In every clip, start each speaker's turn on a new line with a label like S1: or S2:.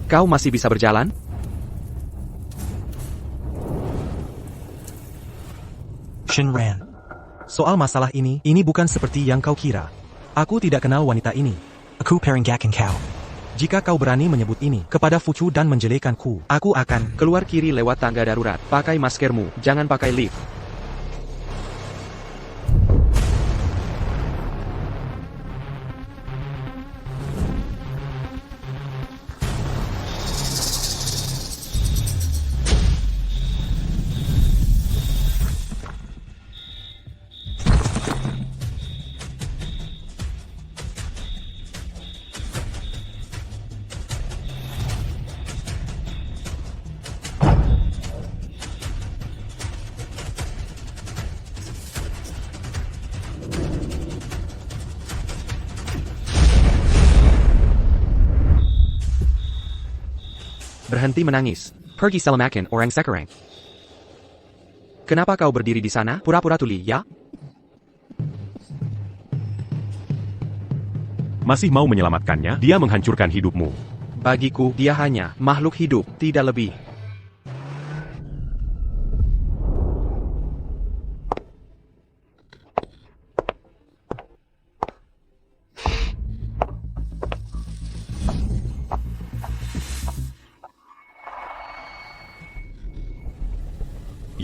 S1: Kau masih bisa berjalan?
S2: Shinran. Soal masalah ini bukan seperti yang kau kira. Aku tidak kenal wanita ini. Aku peringatkan kau. Jika kau berani menyebut ini kepada Fuchu dan menjelekanku, aku akan
S1: Keluar kiri lewat tangga darurat. Pakai maskermu, jangan pakai lift. Berhenti menangis. Pergi selamatkan orang sekarang. Kenapa kau berdiri di sana? Pura-pura tuli, ya?
S3: Masih mau menyelamatkannya? Dia menghancurkan hidupmu.
S1: Bagiku, dia hanya makhluk hidup, tidak lebih.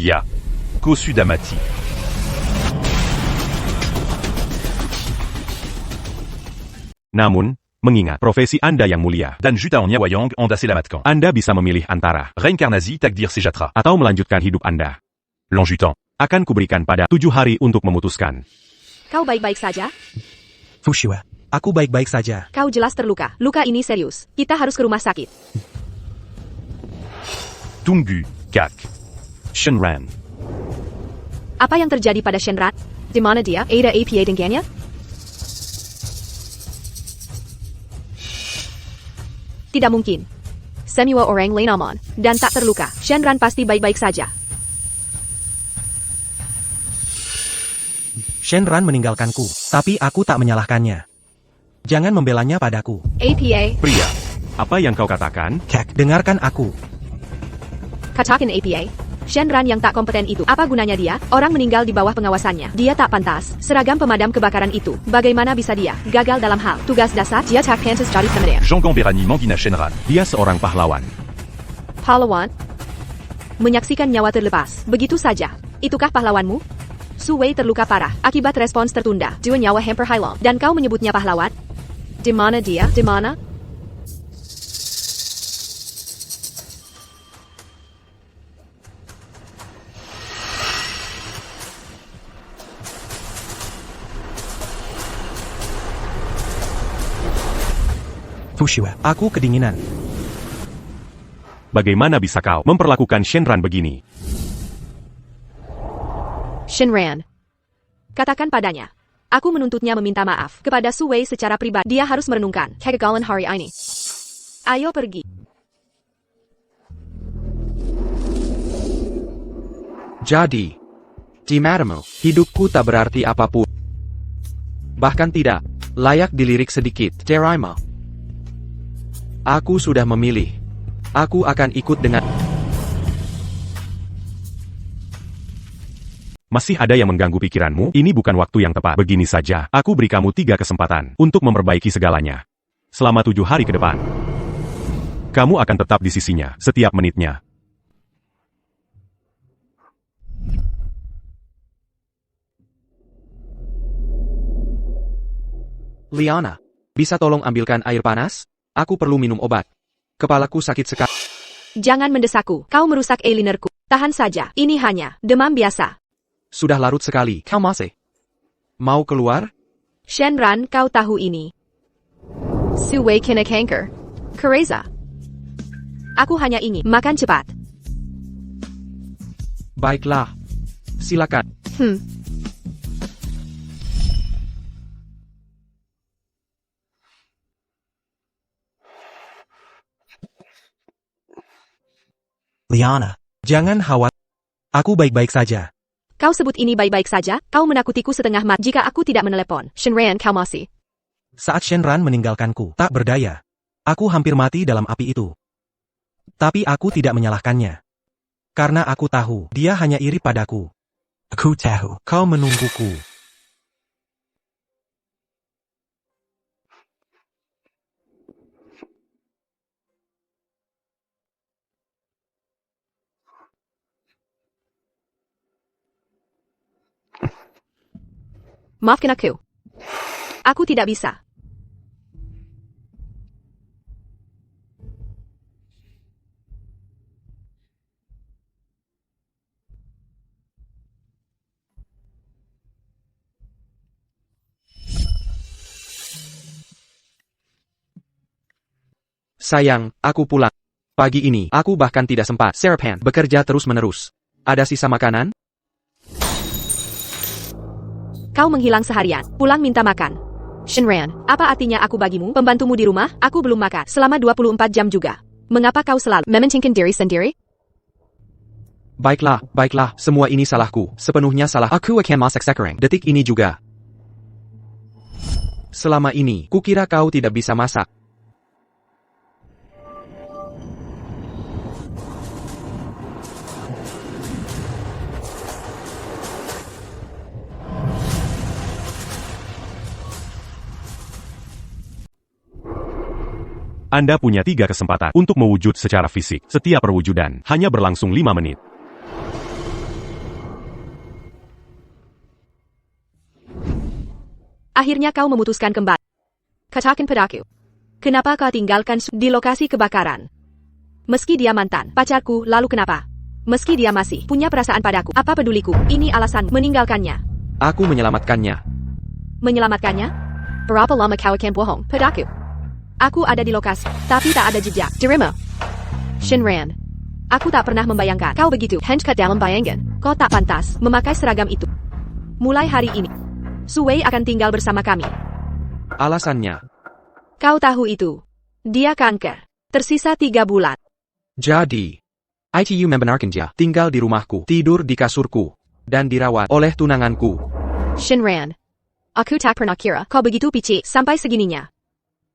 S3: Ya, Ko sudah mati. Namun, mengingat profesi Anda yang mulia,
S4: Dan Juta en Nyawayang Anda selamatkan.
S3: Anda bisa memilih antara
S4: Reincarnasi takdir sejatra.
S3: atau melanjutkan hidup Anda.
S4: Lanjutan.
S3: Akan kuberikan pada 7 hari untuk memutuskan.
S5: Kau baik-baik saja?
S2: Fushua. Aku baik-baik saja.
S5: Kau jelas terluka. Luka ini serius. Kita harus ke rumah sakit.
S4: Tunggu, Kak.
S3: Shinran.
S5: Apa yang terjadi pada Shenran? Di mana dia? Ada APA dengannya? Tidak mungkin. Semua orang lain aman dan tak terluka. Shenran pasti baik-baik saja.
S2: Shenran meninggalkanku, tapi aku tak menyalahkannya. Jangan membelanya padaku.
S5: APA,
S3: Pria, apa yang kau katakan?
S2: Kek, dengarkan aku.
S5: katakan APA. Shenran yang tak kompeten itu, apa gunanya dia? Orang meninggal di bawah pengawasannya. Dia tak pantas. Seragam pemadam kebakaran itu. Bagaimana bisa dia gagal dalam hal tugas dasar? Dia tak pantas jadi komandan.
S4: Jean Gamberani Mangina Shenran.
S3: Dia seorang pahlawan.
S5: Pahlawan? Menyaksikan nyawa terlepas. Begitu saja. Itukah pahlawanmu? Su Wei terluka parah. Akibat respons tertunda. 2 nyawa hampir hilang. Dan kau menyebutnya pahlawan? Di mana dia? Di mana?
S2: Fushua, aku kedinginan.
S3: Bagaimana bisa kau memperlakukan Shenran begini?
S5: Shenran. Katakan padanya. Aku menuntutnya meminta maaf kepada Su Wei secara pribadi. Dia harus merenungkan kegagalan hari ini. Ayo pergi.
S1: Jadi, di matamu, hidupku tak berarti apapun. Bahkan tidak layak dilirik sedikit, Terima. Aku sudah memilih. Aku akan ikut dengan...
S3: Masih ada yang mengganggu pikiranmu? Ini bukan waktu yang tepat. Begini saja, aku beri kamu 3 kesempatan untuk memperbaiki segalanya. Selama 7 hari ke depan. Kamu akan tetap di sisinya, setiap menitnya.
S1: Liana, bisa tolong ambilkan air panas? Aku perlu minum obat. Kepalaku sakit sekali.
S5: Jangan mendesakku. Kau merusak eyelinerku. Tahan saja. Ini hanya demam biasa.
S1: Sudah larut sekali. Kau masih mau keluar?
S5: Shenran, kau tahu ini. Su Wei kena kanker. Kereza. Aku hanya ingin makan cepat.
S1: Baiklah. Silakan.
S2: Liana, jangan khawatir. Aku baik-baik saja.
S5: Kau sebut ini baik-baik saja? Kau menakutiku setengah mati jika aku tidak menelepon. Shenran, kau masih.
S2: Saat Shenran meninggalkanku, tak berdaya. Aku hampir mati dalam api itu. Tapi aku tidak menyalahkannya. Karena aku tahu, dia hanya iri padaku. Aku tahu, kau menungguku.
S5: Maafkan aku. Aku tidak bisa.
S1: Sayang, aku pulang. Pagi ini, aku bahkan tidak sempat sarapan bekerja terus-menerus. Ada sisa makanan?
S5: Kau menghilang seharian, pulang minta makan. Shinran, apa artinya aku bagimu, pembantumu di rumah? Aku belum makan selama 24 jam juga. Mengapa kau selalu mementingkan diri sendiri?
S1: Baiklah, baiklah, semua ini salahku, sepenuhnya salah. Aku akan masak sekarang, detik ini juga. Selama ini, kukira kau tidak bisa masak.
S3: Anda punya 3 kesempatan untuk mewujud secara fisik. Setiap perwujudan hanya berlangsung 5 menit.
S5: Akhirnya kau memutuskan kembali. Katakan padaku. Kenapa kau tinggalkan di lokasi kebakaran? Meski dia mantan pacarku, lalu kenapa? Meski dia masih punya perasaan padaku, apa peduliku? Ini alasan meninggalkannya.
S1: Aku menyelamatkannya.
S5: Menyelamatkannya? Berapa lama kau akan bohong padaku? Aku ada di lokasi, tapi tak ada jejak. Terima. Shinran. Aku tak pernah membayangkan kau begitu hendak dalam bayangan. Kau tak pantas memakai seragam itu. Mulai hari ini, Suwei akan tinggal bersama kami.
S1: Alasannya.
S5: Kau tahu itu. Dia kanker. Tersisa 3 bulan.
S1: Jadi, ITU membenarkan dia tinggal di rumahku, tidur di kasurku, dan dirawat oleh tunanganku.
S5: Shinran. Aku tak pernah kira kau begitu pici sampai segininya.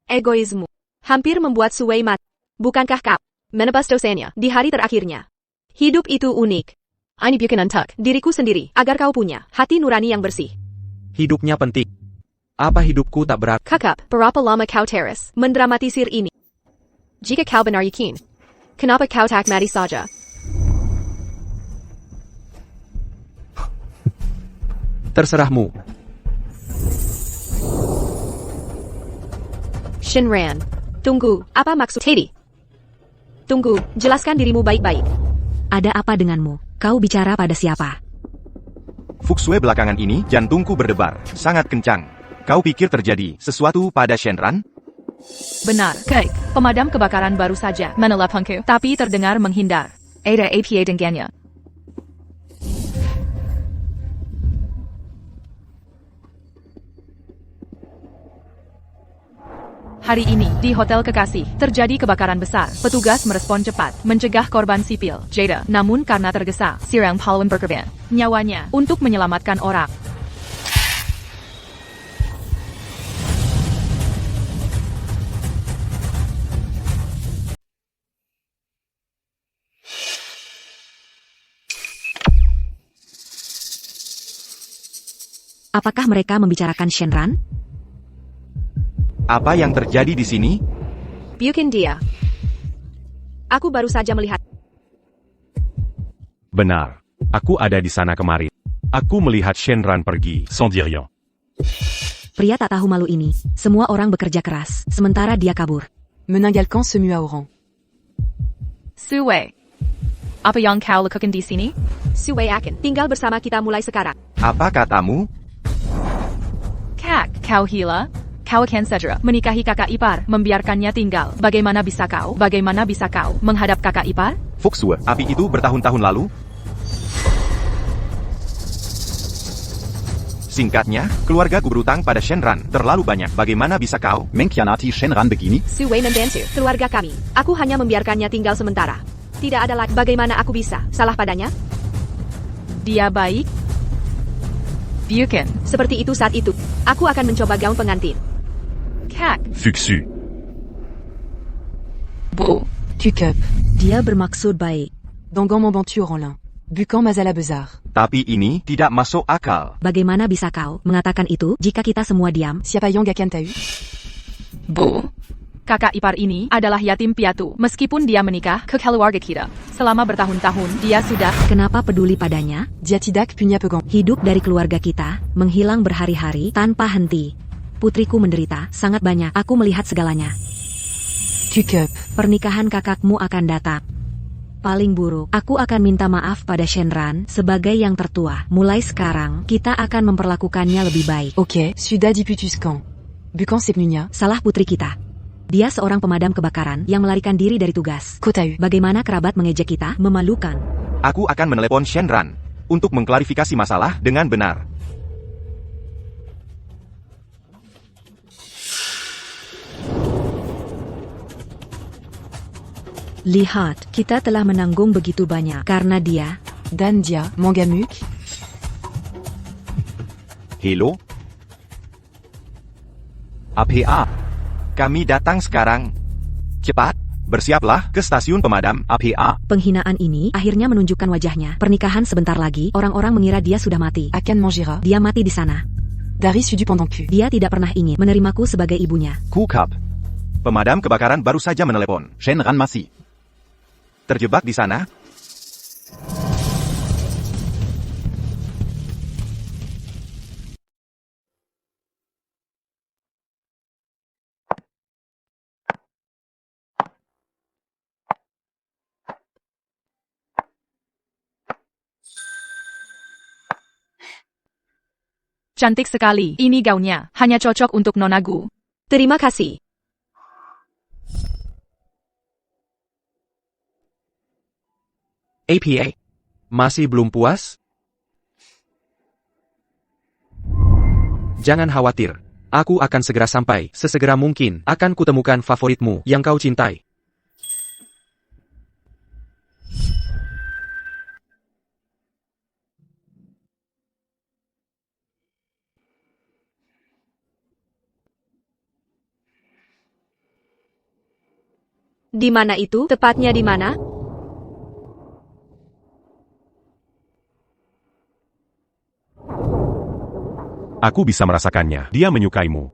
S5: Egoismu hampir membuat Suwei mati. Bukankah kau menebas dosanya di hari terakhirnya? Hidup itu unik. Ini bukan untuk diriku sendiri, agar kau punya hati nurani yang bersih.
S1: Hidupnya penting. Apa hidupku tak berarti?
S5: Kakak, berapa lama kau terus mendramatisir ini? Jika kau benar yakin, kenapa kau tak mati saja?
S1: Terserahmu.
S5: Shinran. Tunggu, apa maksud Teddy? Tunggu, jelaskan dirimu baik-baik. Ada apa denganmu? Kau bicara pada siapa?
S6: Fuxue belakangan ini, jantungku berdebar, sangat kencang. Kau pikir terjadi sesuatu pada Shenran?
S7: Benar, Kate. Pemadam kebakaran baru saja menelponku, tapi terdengar menghindar. Ada apa dengannya? Hari ini, di Hotel Kekasih, terjadi kebakaran besar. Petugas merespon cepat, mencegah korban sipil, Jada. Namun karena tergesa, Sirang Palwan berkorban nyawanya untuk menyelamatkan orang.
S5: Apakah mereka membicarakan Shenran?
S6: Apa yang terjadi di sini?
S5: Bukan dia. Aku baru saja melihat.
S3: Benar. Aku ada di sana kemarin. Aku melihat Shenran pergi.
S4: Sans dire rien.
S5: Pria tak tahu malu ini, semua orang bekerja keras, sementara dia kabur.
S8: Meninggalkan semua orang.
S7: Suwei, apa yang kau lakukan di sini?
S5: Suwei akan tinggal bersama kita mulai sekarang.
S6: Apa katamu?
S7: Kak, kau gila? Kau akan segera menikahi kakak ipar, membiarkannya tinggal. Bagaimana bisa kau menghadap kakak ipar?
S6: Fuxue, api itu bertahun-tahun lalu? Singkatnya, keluargaku berutang pada Shenran terlalu banyak. Bagaimana bisa kau mengkhianati Shenran begini?
S5: Suwei membantu keluarga kami. Aku hanya membiarkannya tinggal sementara. Tidak ada lagi. Bagaimana aku bisa salah padanya?
S7: Dia baik? Bukan.
S5: Seperti itu saat itu. Aku akan mencoba gaun pengantin.
S7: Kak,
S4: Fuxu.
S8: Beau, tu capes. Dia bermaksud baik. Dangan Mambantu Orlin. Bukan masalah besar.
S6: Tapi ini tidak masuk akal.
S5: Bagaimana bisa kau mengatakan itu jika kita semua diam?
S8: Siapa yang akan tahu?
S7: Bu. Kakak ipar ini adalah yatim piatu. Meskipun dia menikah ke keluarga kita. Selama bertahun-tahun dia sudah...
S5: Kenapa peduli padanya?
S8: Dia tidak punya pegang.
S5: Hidup dari keluarga kita menghilang berhari-hari tanpa henti. Putriku menderita sangat banyak. Aku melihat segalanya.
S8: Cukup.
S5: Pernikahan kakakmu akan datang. Paling buruk, aku akan minta maaf pada Shenran sebagai yang tertua. Mulai sekarang, kita akan memperlakukannya lebih baik.
S8: Ok, sudah diputuskan. Bukan sepenuhnya.
S5: Salah putri kita. Dia seorang pemadam kebakaran yang melarikan diri dari tugas.
S8: Kau tahu.
S5: Bagaimana kerabat mengejek kita? Memalukan.
S6: Aku akan menelepon Shenran untuk mengklarifikasi masalah dengan benar.
S5: Lihat, kita telah menanggung begitu banyak karena dia.
S8: Dan dia, Mangamuk.
S6: Hello? APA. Kami datang sekarang. Cepat, bersiaplah ke stasiun pemadam APA.
S5: Penghinaan ini akhirnya menunjukkan wajahnya. Pernikahan sebentar lagi, orang-orang mengira dia sudah mati.
S8: Akan Mangira.
S5: Dia mati di sana.
S8: Dari sudi pendant que.
S5: Dia tidak pernah ingin menerimaku sebagai ibunya.
S6: Kukap. Pemadam kebakaran baru saja menelepon. Shenran masih terjebak di sana.
S7: Cantik sekali. Ini gaunnya. Hanya cocok untuk Nonagu.
S5: Terima kasih.
S1: APA. Masih belum puas? Jangan khawatir. Aku akan segera sampai. Sesegera mungkin akan kutemukan favoritmu yang kau cintai.
S5: Di mana itu? Tepatnya di mana?
S3: Aku bisa merasakannya. Dia menyukaimu.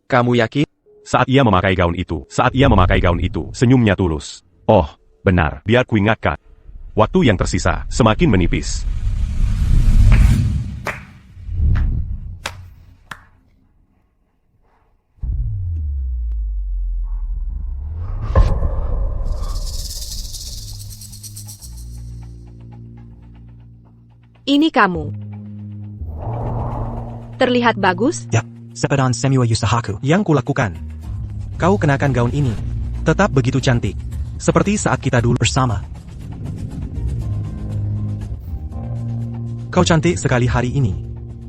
S1: Kamu yakin?
S3: Saat ia memakai gaun itu, senyumnya tulus. Oh, benar. Biar kuingatkan. Waktu yang tersisa semakin menipis.
S5: Ini kamu. Terlihat bagus?
S2: Ya, sepedan Semua Yusahaku. Yang kulakukan. Kau kenakan gaun ini. Tetap begitu cantik. Seperti saat kita dulu bersama. Kau cantik sekali hari ini.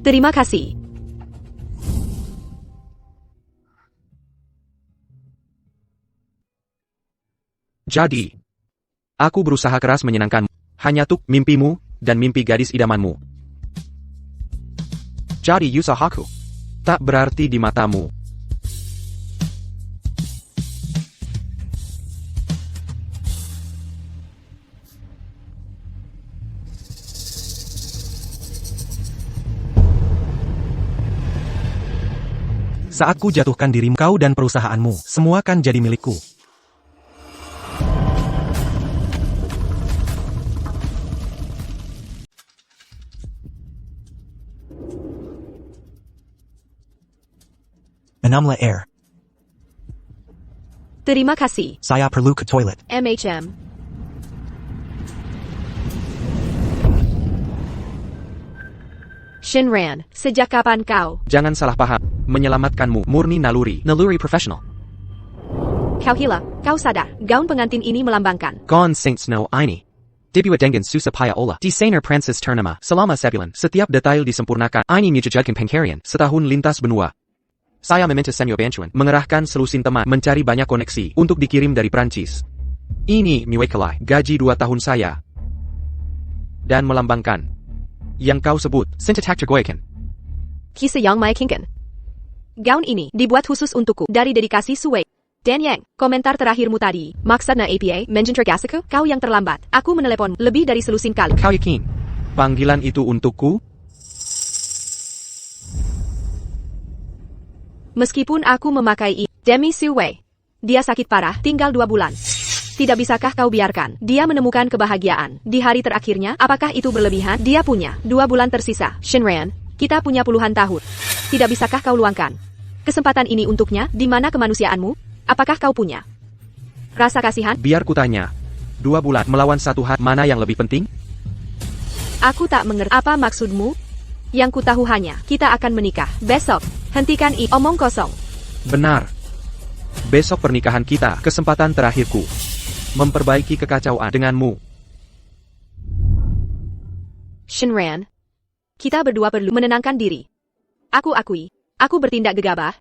S5: Terima kasih.
S1: Jadi, aku berusaha keras menyenangkanmu. Hanya untuk mimpimu dan mimpi gadis idamanmu. Jadi Yusahaku tak berarti di matamu.
S2: Saat ku jatuhkan dirimu, kau dan perusahaanmu, semua kan jadi milikku. Enamla Air.
S5: Terima kasih.
S2: Saya perlu ke toilet.
S5: MHM. Shenran, sejak kapan kau?
S1: Jangan salah paham. Menyelamatkanmu murni naluri. Naluri profesional.
S5: Kau hila, kau sadar, gaun pengantin ini melambangkan.
S1: Gone Saint Snow ini. Dibua dengan susah payah olah. Desainer Francis Turnama. Selama sebulan, setiap detail disempurnakan. Ini menjejadkan pencarian setahun lintas benua. Saya meminta Samuel Bantuan mengerahkan selusin teman mencari banyak koneksi untuk dikirim dari Prancis. Ini mewakili gaji 2 tahun saya. Dan melambangkan yang kau sebut Sintatak Tergoyakan.
S5: Kisah yang meyakinkan. Gaun ini dibuat khusus untukku dari dedikasi Sue. Dan Yang, komentar terakhirmu tadi. Maksudnya APA, menginterogasiku, kau yang terlambat. Aku menelepon lebih dari selusin kali.
S1: Kau yakin? Panggilan itu untukku?
S5: Meskipun aku memakai Demi Su Wei. Dia sakit parah, tinggal 2 bulan. Tidak bisakah kau biarkan dia menemukan kebahagiaan di hari terakhirnya? Apakah itu berlebihan? Dia punya 2 bulan tersisa. Shinran, kita punya puluhan tahun. Tidak bisakah kau luangkan kesempatan ini untuknya? Di mana kemanusiaanmu? Apakah kau punya rasa kasihan?
S1: Biar kutanya. 2 bulan melawan 1 hari, mana yang lebih penting?
S5: Aku tak mengerti apa maksudmu. Yang ku tahu hanya, kita akan menikah besok. Hentikan omong kosong.
S1: Benar. Besok pernikahan kita, kesempatan terakhirku. Memperbaiki kekacauan denganmu.
S5: Shinran, kita berdua perlu menenangkan diri. Aku akui, aku bertindak gegabah.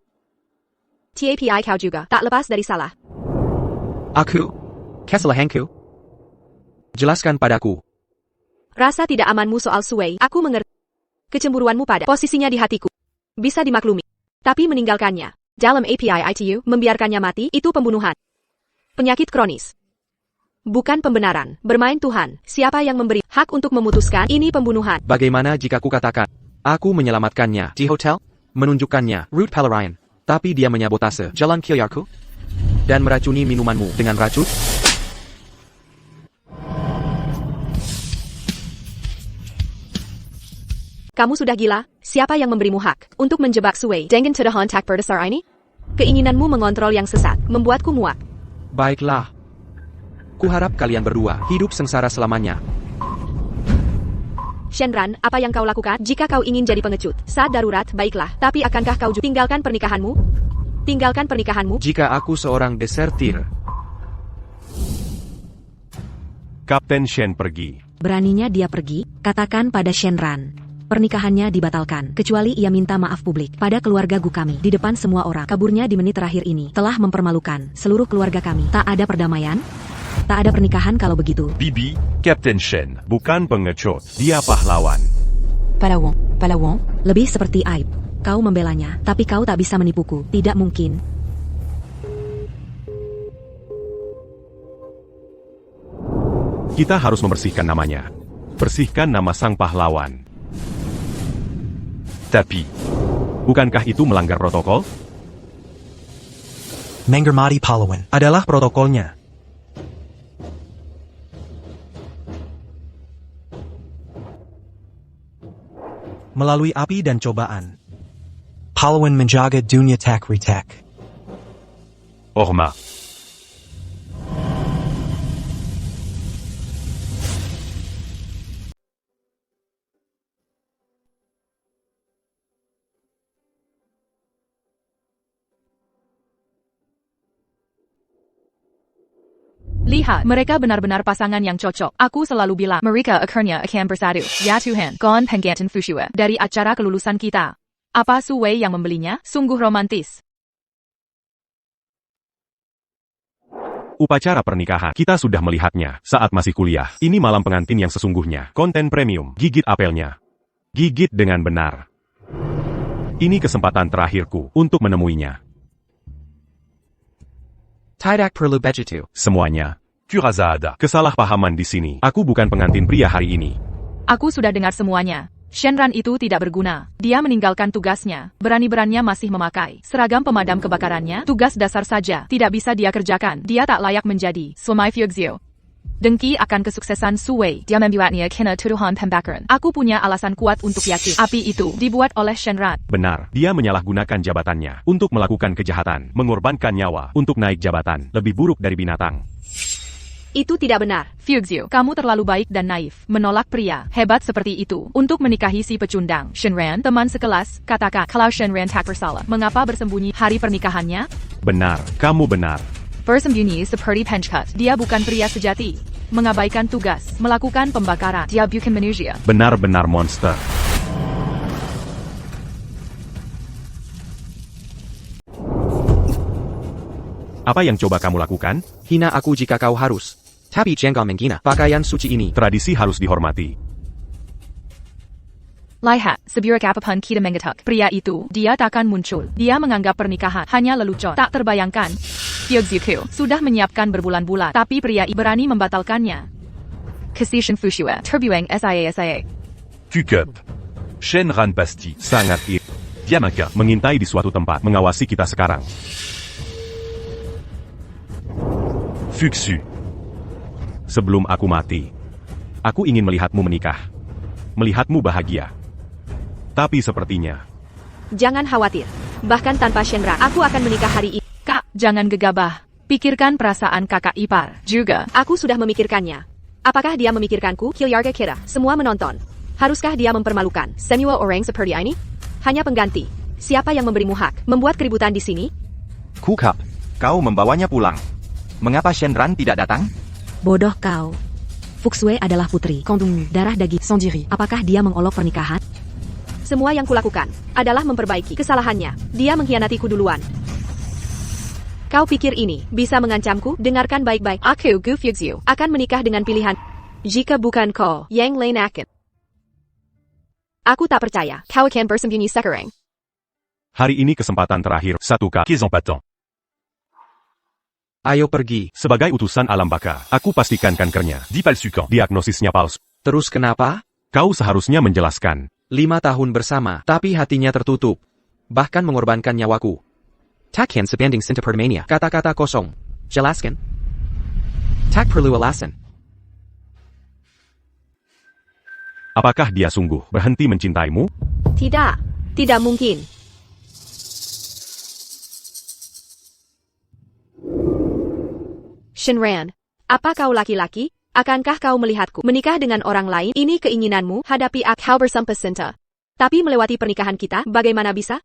S5: TAPI kau juga tak lepas dari salah.
S1: Aku? Kesalahanku? Jelaskan padaku.
S5: Rasa tidak amanmu soal Suwei, aku mengerti. Kecemburuanmu pada posisinya di hatiku bisa dimaklumi. Tapi meninggalkannya dalam API ITU, membiarkannya mati, itu pembunuhan. Penyakit kronis. Bukan pembenaran. Bermain Tuhan. Siapa yang memberi hak untuk memutuskan ini pembunuhan?
S1: Bagaimana jika ku katakan, aku menyelamatkannya di hotel, menunjukkannya route Palarian, tapi dia menyabotase jalan Kyoyaku dan meracuni minumanmu dengan racun?
S5: Kamu sudah gila? Siapa yang memberimu hak untuk menjebak Suwei dengan tuduhan tak berdasar ini? Keinginanmu mengontrol yang sesat membuatku muak.
S1: Baiklah. Kuharap kalian berdua hidup sengsara selamanya.
S5: Shenran, apa yang kau lakukan? Jika kau ingin jadi pengecut saat darurat, baiklah. Tapi akankah kau juga tinggalkan pernikahanmu? Tinggalkan pernikahanmu?
S1: Jika aku seorang desertir.
S3: Kapten Shen pergi.
S8: Beraninya dia pergi, katakan pada Shenran. Pernikahannya dibatalkan, kecuali ia minta maaf publik pada keluarga Gu kami. Di depan semua orang, kaburnya di menit terakhir ini telah mempermalukan seluruh keluarga kami. Tak ada perdamaian? Tak ada pernikahan kalau begitu.
S4: Bibi, Captain Shen.
S3: Bukan pengecut, dia pahlawan.
S8: Pahlawan, lebih seperti aib. Kau membelanya, tapi kau tak bisa menipuku. Tidak mungkin.
S3: Kita harus membersihkan namanya. Bersihkan nama sang pahlawan.
S4: Tapi,
S3: Bukankah itu melanggar protokol?
S2: Menghormati pahlawan adalah protokolnya. Melalui api dan cobaan, pahlawan menjaga dunia tak retak.
S4: Orma.
S7: Lihat, mereka benar-benar pasangan yang cocok. Aku selalu bilang, mereka akhirnya akan bersatu. Ya Tuhan, Gon Pengganten Fushua. Dari acara kelulusan kita. Apa Su Wei yang membelinya? Sungguh romantis.
S3: Upacara pernikahan, kita sudah melihatnya saat masih kuliah. Ini malam pengantin yang sesungguhnya. Konten premium, gigit apelnya. Gigit dengan benar. Ini kesempatan terakhirku untuk menemuinya.
S1: Tidak perlu begitu.
S3: Semuanya.
S4: Kurazada.
S3: Kesalahpahaman di sini. Aku bukan pengantin pria hari ini.
S7: Aku sudah dengar semuanya. Shenran itu tidak berguna. Dia meninggalkan tugasnya. Berani-beraninya masih memakai seragam pemadam kebakarannya. Tugas dasar saja tidak bisa dia kerjakan. Dia tak layak menjadi Suamai Fuegzio. Dengki akan kesuksesan Su Wei. Dia membuatnya kena tuduhan pembakaran. Aku punya alasan kuat untuk yakin api itu dibuat oleh Shenran.
S3: Benar, dia menyalahgunakan jabatannya untuk melakukan kejahatan, mengorbankan nyawa untuk naik jabatan, lebih buruk dari binatang.
S5: Itu tidak benar.
S7: Fuegzio, kamu terlalu baik dan naif, menolak pria hebat seperti itu untuk menikahi si pecundang. Shenran, teman sekelas, katakan kalau Shenran tak bersalah, mengapa bersembunyi hari pernikahannya?
S3: Benar, kamu benar.
S7: Bersembunyi seperti pencut. Dia bukan pria sejati. Mengabaikan tugas, melakukan pembakaran. Dia bukan manusia.
S3: Benar-benar monster. Apa yang coba kamu lakukan?
S1: Hina aku jika kau harus. Tapi jangan menghina pakaian suci ini.
S3: Tradisi harus dihormati.
S7: Lihat, seburuk apapun kita mengetuk pria itu, dia takkan muncul. Dia menganggap pernikahan hanya lelucon. Tak terbayangkan. Hyogzuku sudah menyiapkan berbulan-bulan, tapi pria berani membatalkannya. Kasihan Fushua, terbuang SIA.
S4: Kukup. Shenran pasti.
S3: Sangat
S4: Diamaka.
S3: mengintai di suatu tempat mengawasi kita sekarang.
S4: Fuxu.
S3: Sebelum aku mati, aku ingin melihatmu menikah. Melihatmu bahagia. Tapi sepertinya,
S5: Jangan khawatir. Bahkan tanpa Shenran, aku akan menikah hari ini.
S7: Kak, jangan gegabah. Pikirkan perasaan kakak ipar. Juga,
S5: Aku sudah memikirkannya. Apakah dia memikirkanku? Keluarga kita, semua menonton. Haruskah dia mempermalukan semua orang seperti ini? Hanya pengganti. Siapa yang memberimu hak membuat keributan di sini?
S6: Kukup, kau membawanya pulang. Mengapa Shenran tidak datang?
S8: Bodoh kau. Fuxue adalah putri, kandungmu, darah daging, sendiri. Apakah dia mengolok pernikahan?
S5: Semua yang kulakukan adalah memperbaiki kesalahannya. Dia mengkhianatiku duluan. Kau pikir ini bisa mengancamku? Dengarkan baik-baik. Aku, Gu Fuxu, akan menikah dengan pilihan. Jika bukan kau, Yang Lane akan. Aku tak percaya. Kau akan bersembunyi sekarang.
S3: hari ini kesempatan terakhir, satu kali.
S4: Qu'ils en patent.
S1: Ayo pergi.
S3: Sebagai utusan alam baka, aku pastikan kankernya.
S4: Dipalsukan.
S3: Diagnosisnya palsu.
S1: Terus kenapa?
S3: Kau seharusnya menjelaskan.
S1: 5 tahun bersama, tapi hatinya tertutup. Bahkan mengorbankan nyawaku. Takkan sebanding cinta permania. Kata-kata kosong. Jelaskan. Tak perlu alasan.
S3: Apakah dia sungguh berhenti mencintaimu?
S5: Tidak. Tidak mungkin. Shenran, apa kau laki-laki? Akankah kau melihatku menikah dengan orang lain? Ini keinginanmu, hadapi aku. Kau bersumpah cinta. Tapi melewati pernikahan kita, bagaimana bisa?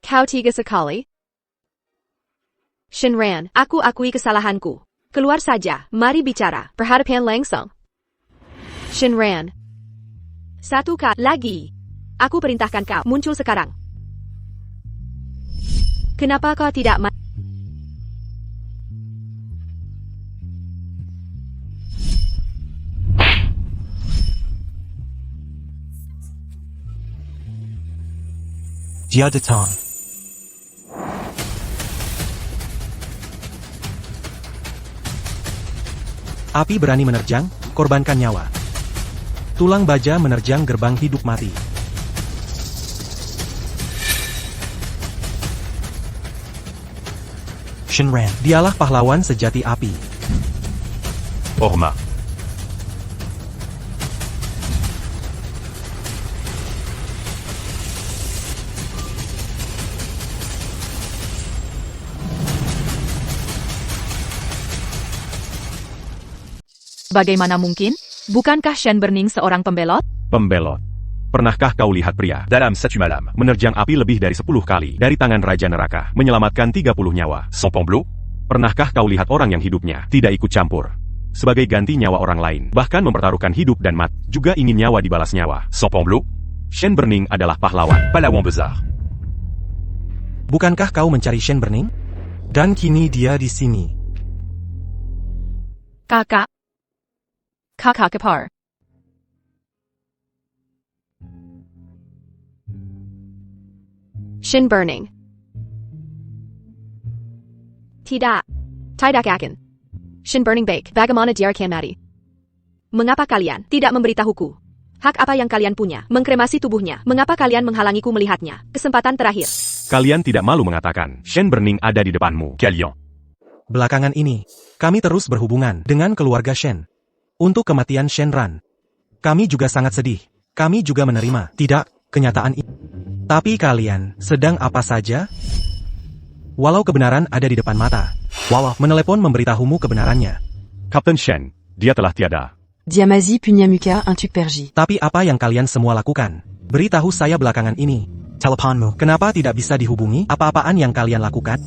S5: Kau tiga sekali. Shenran, aku akui kesalahanku. Keluar saja, mari bicara. Perhadapan langsung. Shenran. Satu kali lagi. Aku perintahkan kau muncul sekarang. Kenapa kau tidak
S2: Jia Datang. Api berani menerjang, korbankan nyawa. Tulang baja menerjang gerbang hidup mati. Shenran, dialah pahlawan sejati api.
S4: Orma.
S7: bagaimana mungkin? Bukankah Shen Burning seorang pembelot?
S3: Pembelot. Pernahkah kau lihat pria
S4: Dalam satu malam.
S3: menerjang api lebih dari 10 kali dari tangan Raja Neraka, menyelamatkan 30 nyawa?
S4: Sans Pamblo.
S3: Pernahkah kau lihat orang yang hidupnya tidak ikut campur? Sebagai ganti nyawa orang lain, bahkan mempertaruhkan hidup dan mati, juga ingin nyawa dibalas nyawa.
S4: Sans Pamblo.
S3: Shen Burning adalah pahlawan.
S4: Palawan besar.
S2: Bukankah kau mencari Shen Burning? Dan kini dia di sini.
S7: Kakak. Kakak Kepar.
S5: Shin Burning? Tidak. Tidak akan. Shin Burning Bake, bagaimana diarahkan mati? Mengapa kalian tidak memberitahuku? Hak apa yang kalian punya? Mengkremasi tubuhnya. Mengapa kalian menghalangiku melihatnya? Kesempatan terakhir.
S3: Kalian tidak malu mengatakan, Shen Burning ada di depanmu.
S4: Kalian.
S2: Belakangan ini, kami terus berhubungan dengan keluarga Shen. Untuk kematian Shenran. Kami juga sangat sedih. Kami juga menerima, tidak, kenyataan ini. Tapi kalian, sedang apa saja? Walau kebenaran ada di depan mata. Walau menelepon memberitahumu kebenarannya.
S3: Kapten Shen, dia telah tiada.
S9: Diamazi Punyamuka Untuk Perji.
S2: Tapi apa yang kalian semua lakukan? Beritahu saya belakangan ini. Teleponmu. Kenapa tidak bisa dihubungi? Apa-apaan yang kalian lakukan?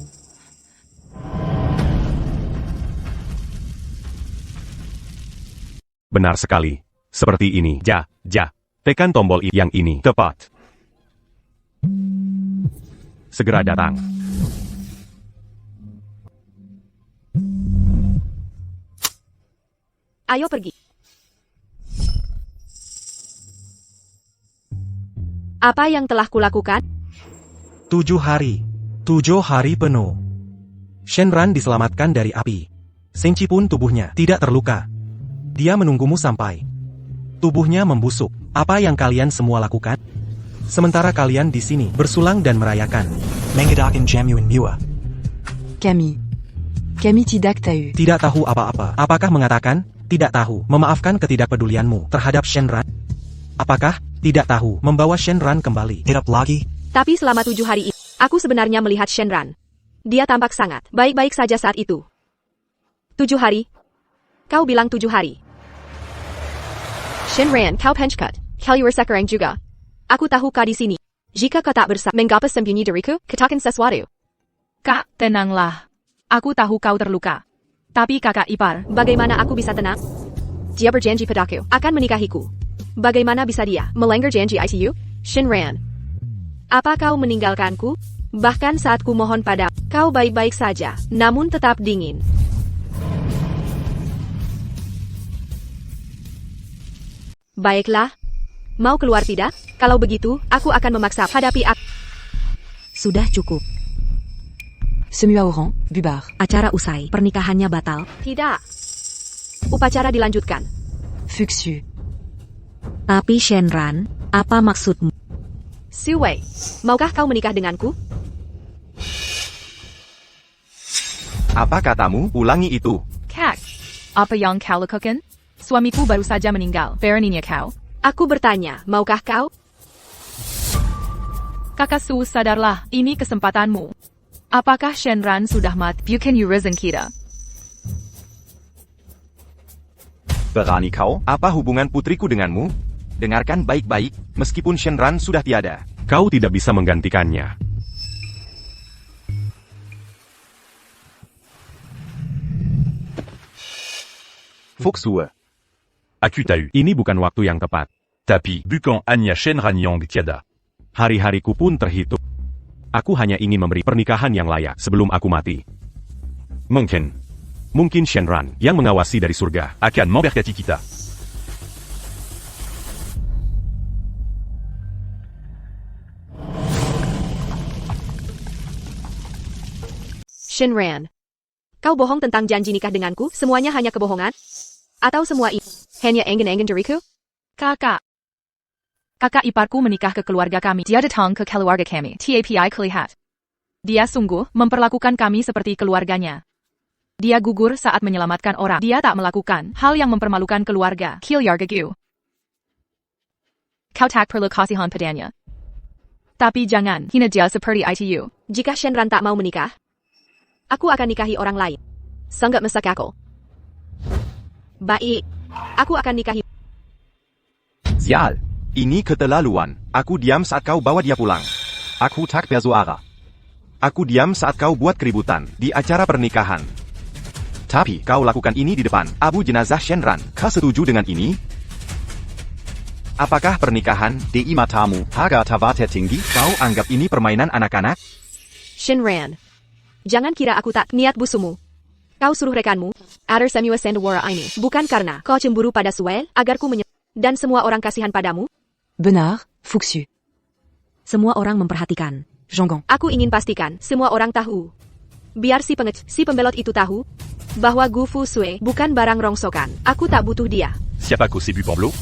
S3: Benar sekali. Seperti ini. Tekan tombol yang ini. Tepat. Segera datang.
S5: Ayo pergi. Apa yang telah kulakukan?
S2: 7 hari. 7 hari penuh. Shenran diselamatkan dari api. Senchi pun tubuhnya tidak terluka. Dia menunggumu sampai tubuhnya membusuk. Apa yang kalian semua lakukan? Sementara kalian di sini bersulang dan merayakan. Mengadakan Jamuan Mua.
S9: Camille. Camille tidak tahu.
S2: Tidak tahu apa-apa. Apakah mengatakan tidak tahu memaafkan ketidakpedulianmu terhadap Shenran? Apakah tidak tahu membawa Shenran kembali hidup lagi?
S5: Tapi selama 7 hari itu, aku sebenarnya melihat Shenran. Dia tampak sangat baik-baik saja saat itu. 7 hari? Kau bilang 7 hari. Shenran, kau penchkut. Kaliur sekarang juga. Aku tahu kau di sini. Jika kau tak bersama mengapa sembunyi dariku, katakan sesuatu.
S7: Kak, tenanglah. Aku tahu kau terluka. Tapi kakak ipar,
S5: Bagaimana aku bisa tenang? Dia berjanji padaku akan menikahiku. Bagaimana bisa dia melanggar janji ITU? Shenran. Apa kau meninggalkanku? Bahkan saat ku mohon pada kau baik-baik saja, namun tetap dingin. Baiklah. Mau keluar tidak? Kalau begitu, aku akan memaksa hadapi aku.
S8: Sudah cukup.
S9: Semua orang, bubar.
S8: Acara usai, pernikahannya batal.
S5: Tidak. Upacara dilanjutkan.
S9: Fuxu.
S8: Tapi Shenran, apa maksudmu?
S5: Suwei, maukah kau menikah denganku?
S6: Apa katamu? Ulangi itu.
S7: Kak, apa yang kau lakukan? Suamiku baru saja meninggal. Beraninya kau?
S5: Aku bertanya, maukah kau?
S7: Kakak Su, sadarlah, ini kesempatanmu. Apakah Shenran sudah mati? Bukan Urizen kita.
S6: Berani kau? Apa hubungan putriku denganmu? Dengarkan baik-baik, meskipun Shenran sudah tiada.
S3: Kau tidak bisa menggantikannya.
S6: Fuxue.
S4: Aku tahu.
S3: Ini bukan waktu yang tepat.
S4: Tapi, bukan hanya Shenran yang tiada.
S3: Hari-hariku pun terhitung. Aku hanya ingin memberi pernikahan yang layak sebelum aku mati. Mungkin Shenran yang mengawasi dari surga
S4: Akan memberkati kita.
S5: Shenran. Kau bohong tentang janji nikah denganku? Semuanya hanya kebohongan? Atau semua ini hanya angin-angin dariku?
S7: Kakak. Kakak iparku menikah ke keluarga kami. Dia datang ke keluarga kami. TAPI kelihat. Dia sungguh memperlakukan kami seperti keluarganya. Dia gugur saat menyelamatkan orang. Dia tak melakukan hal yang mempermalukan keluarga. Kilyargagu. Kau tak perlu kasihan padanya. Tapi jangan hina dia seperti ITU.
S5: Jika Shenran tak mau menikah, aku akan nikahi orang lain. Sangat mesak aku. Baik. Aku akan nikahi.
S6: Sial. Ini keterlaluan. Aku diam saat kau bawa dia pulang. Aku tak bersuara. Aku diam saat kau buat keributan di acara pernikahan. Tapi kau lakukan ini di depan abu jenazah Shenran. Kau setuju dengan ini? Apakah pernikahan di matamu harga tabat tinggi? Kau anggap ini permainan anak-anak?
S5: Shenran. Jangan kira aku tak niat busumu. Kau suruh rekanmu, agar semua sendwara ini. Bukan karena kau cemburu pada Suel, agar ku dan semua orang kasihan padamu.
S9: Benar, Fuxu.
S8: Semua orang memperhatikan.
S9: Jonggon.
S5: Aku ingin pastikan semua orang tahu. Biar si pembelot itu tahu bahwa Gu Fu Sui bukan barang rongsokan. Aku tak butuh dia.
S4: Siapa kau si pembelot?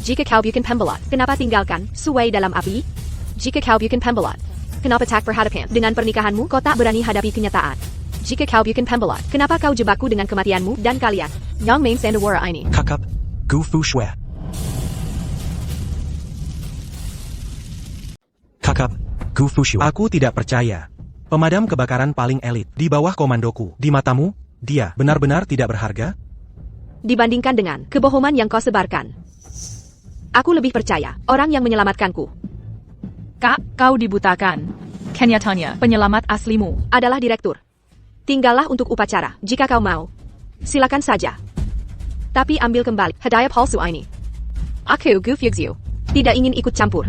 S5: Jika kau bukan pembelot, kenapa tinggalkan Sui dalam api? Jika kau bukan pembelot, kenapa tak berhadapan dengan pernikahanmu? Kau tak berani hadapi kenyataan. Jika kau bukan pembelot, kenapa kau jebakku dengan kematianmu dan kalian yang main sendwara ini?
S2: Kakap, Gu Fu Shui. Kakap, Gu Fu Shui. Aku tidak percaya. Pemadam kebakaran paling elit di bawah komandoku. Di matamu, dia benar-benar tidak berharga?
S5: Dibandingkan dengan kebohongan yang kau sebarkan, aku lebih percaya orang yang menyelamatkanku.
S7: Kak, kau dibutakan. Kenyataannya, penyelamat aslimu
S5: Adalah direktur. Tinggallah untuk upacara, jika kau mau. Silakan saja. Tapi ambil kembali hadiah palsu ini. Aku Gu Fuxiu tidak ingin ikut campur.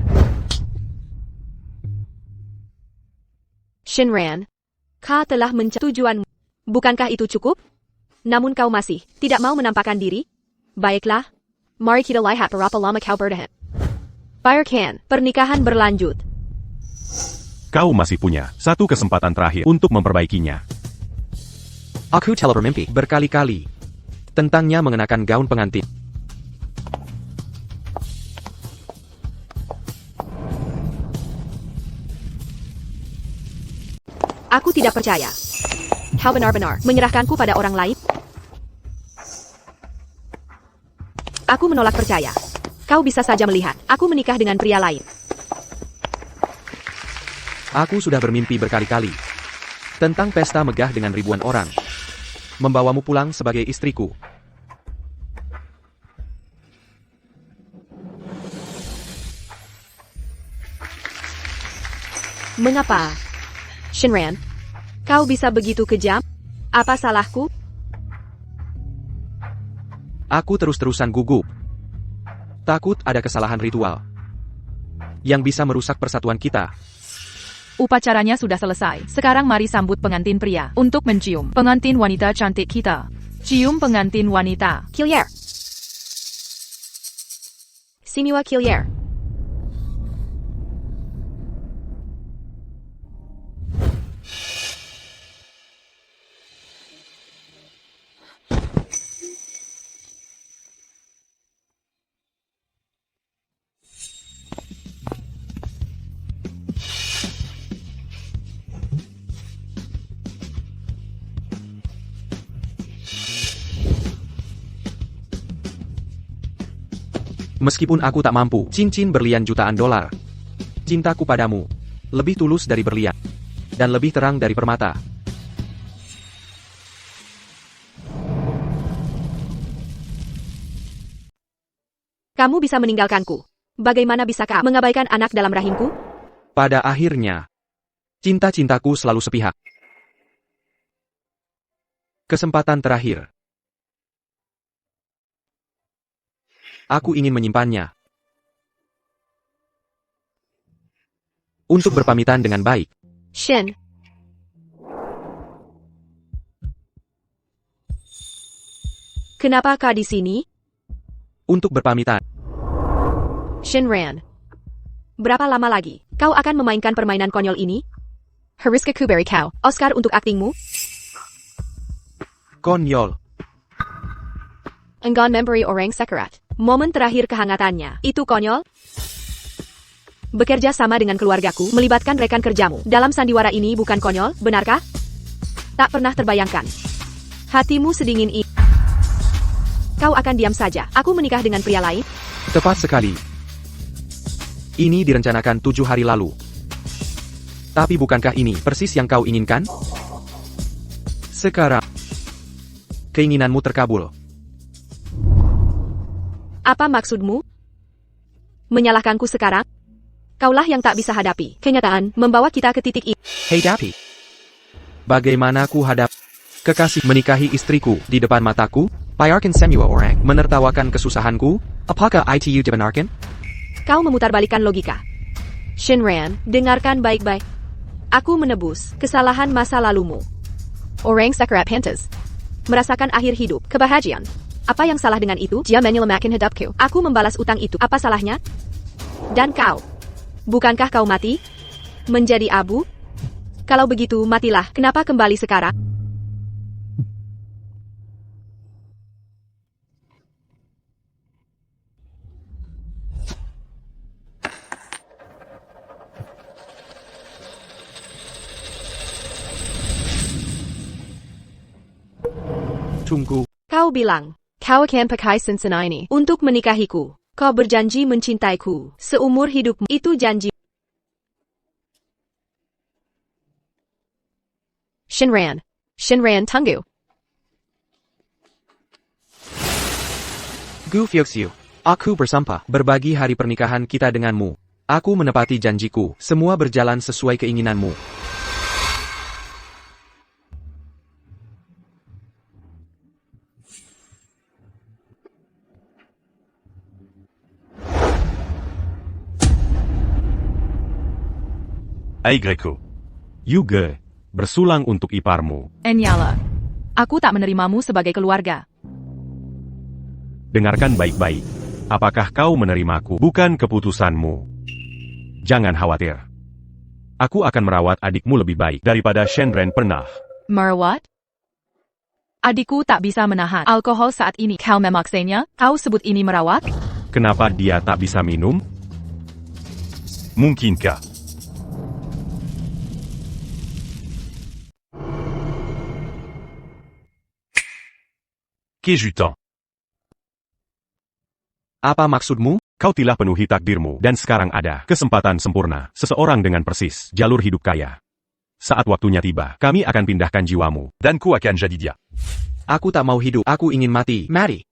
S5: Shenran, kau telah mencapai tujuanmu. Bukankah itu cukup? Namun kau masih tidak mau menampakkan diri? Baiklah, mari kita lihat berapa lama kau bertahan. Fire Can, pernikahan berlanjut.
S3: Kau masih punya satu kesempatan terakhir untuk memperbaikinya.
S1: Aku telah bermimpi berkali-kali tentangnya mengenakan gaun pengantin.
S5: Aku tidak percaya. Kau benar-benar menyerahkanku pada orang lain? Aku menolak percaya. Kau bisa saja melihat aku menikah dengan pria lain.
S1: Aku sudah bermimpi berkali-kali tentang pesta megah dengan ribuan orang. Membawamu pulang sebagai istriku.
S5: Mengapa? Shinran, kau bisa begitu kejam? Apa salahku?
S1: Aku terus-terusan gugup. Takut ada kesalahan ritual yang bisa merusak persatuan kita.
S7: Upacaranya sudah selesai. Sekarang mari sambut pengantin pria untuk mencium pengantin wanita cantik kita. Cium pengantin wanita.
S5: Killier. Simua Killier.
S1: Meskipun aku tak mampu, cincin berlian jutaan dolar. Cintaku padamu lebih tulus dari berlian dan lebih terang dari permata.
S5: Kamu bisa meninggalkanku. Bagaimana bisakah mengabaikan anak dalam rahimku?
S1: Pada akhirnya, cinta-cintaku selalu sepihak. Kesempatan terakhir. Aku ingin menyimpannya untuk berpamitan dengan baik.
S5: Shin. Kenapa kau di sini?
S1: Untuk berpamitan.
S5: Shinran. Berapa lama lagi kau akan memainkan permainan konyol ini? Hariska Kuberi kau. Oscar untuk aktingmu?
S1: Konyol.
S5: Enggan memberi orang sekarat. Momen terakhir kehangatannya, itu konyol? Bekerja sama dengan keluargaku, melibatkan rekan kerjamu. Dalam sandiwara ini bukan konyol, benarkah? Tak pernah terbayangkan. Hatimu sedingin ini. Kau akan diam saja. Aku menikah dengan pria lain?
S1: Tepat sekali. Ini direncanakan 7 hari lalu. Tapi bukankah ini persis yang kau inginkan? Sekarang, keinginanmu terkabul.
S5: Apa maksudmu? Menyalahkanku sekarang? Kaulah yang tak bisa hadapi. Kenyataan membawa kita ke titik ini.
S1: Hei Dapi. Bagaimana ku hadap kekasih menikahi istriku di depan mataku? Biarkan semua orang menertawakan kesusahanku. Apakah itu dibenarkan?
S5: Kau memutarbalikkan logika. Shinran, dengarkan baik-baik. Aku menebus kesalahan masa lalumu. Orang sekarat pantas merasakan akhir hidup, kebahagiaan. Apa yang salah dengan itu? Dia menyelamatkan hidupku. Aku membalas utang itu. Apa salahnya? Dan kau? Bukankah kau mati? Menjadi abu? Kalau begitu, matilah. Kenapa kembali sekarang?
S1: Tunggu.
S5: Kau bilang, kau akan pakai cincin ini untuk menikahiku. Kau berjanji mencintaiku seumur hidupmu. Itu janji. Shinran. Shinran tunggu.
S1: Gu Fioxiu. Aku bersumpah berbagi hari pernikahan kita denganmu. Aku menepati janjiku. Semua berjalan sesuai keinginanmu.
S4: Ai Greco.
S3: Yuge, bersulang untuk iparmu.
S7: Enyala. Aku tak menerimamu sebagai keluarga.
S3: Dengarkan baik-baik. Apakah kau menerimaku? Bukan keputusanmu. Jangan khawatir. Aku akan merawat adikmu lebih baik daripada Shenren pernah.
S7: Merawat? Adikku tak bisa menahan alkohol saat ini. Kau memaksanya? Kau sebut ini merawat?
S3: Kenapa dia tak bisa minum?
S4: Mungkinkah? Kejutan.
S1: Apa maksudmu?
S3: Kau telah penuhi takdirmu, dan sekarang ada kesempatan sempurna, seseorang dengan persis jalur hidup kaya. Saat waktunya tiba, kami akan pindahkan jiwamu.
S4: Dan ku akan jadi dia.
S1: Aku tak mau hidup, aku ingin mati. Mati.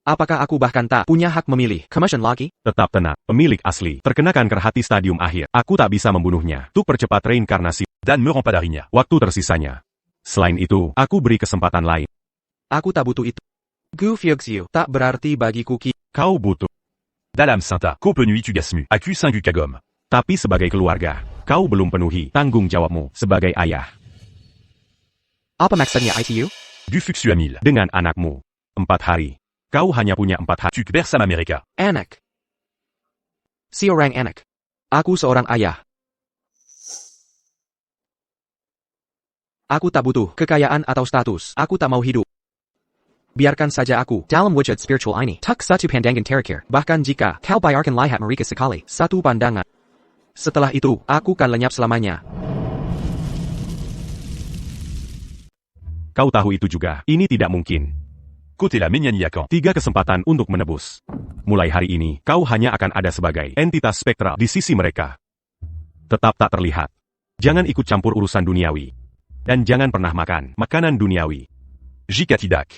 S1: Apakah aku bahkan tak punya hak memilih? Commission lagi?
S3: Tetap tenang, pemilik asli terkena kanker hati stadium akhir. Aku tak bisa membunuhnya. Untuk percepat reinkarnasi
S4: Dan me rend pas d'Arinia.
S3: waktu tersisanya. Selain itu, aku beri kesempatan lain.
S1: Aku tak butuh itu. Gu Fiuxiu tak berarti bagiku ki.
S3: Kau butuh.
S4: Dalam Sinta, Cope Nuit tu Gasmu, Acu 5 Kagom.
S3: Tapi sebagai keluarga, kau belum penuhi tanggung jawabmu sebagai ayah.
S1: Apa maksudnya ITU?
S4: Du Fuxu à 1000.
S3: Dengan anakmu. 4 hari. Kau hanya punya 4 hari.
S4: Tu Bersam America.
S1: Anak. Si orang anak. Aku seorang ayah. Aku tak butuh kekayaan atau status. Aku tak mau hidup. Biarkan saja aku dalam wujud spiritual ini. Tak satu pandangan terakhir. Bahkan jika kau biarkan lihat mereka sekali. Satu pandangan. Setelah itu, aku akan lenyap selamanya.
S3: Kau tahu itu juga. Ini tidak mungkin.
S4: Côté la Menyaniakan.
S3: 3 kesempatan untuk menebus. Mulai hari ini, kau hanya akan ada sebagai entitas spektral di sisi mereka. Tetap tak terlihat. Jangan ikut campur urusan duniawi. Dan jangan pernah makan makanan duniawi.
S4: Jika tidak.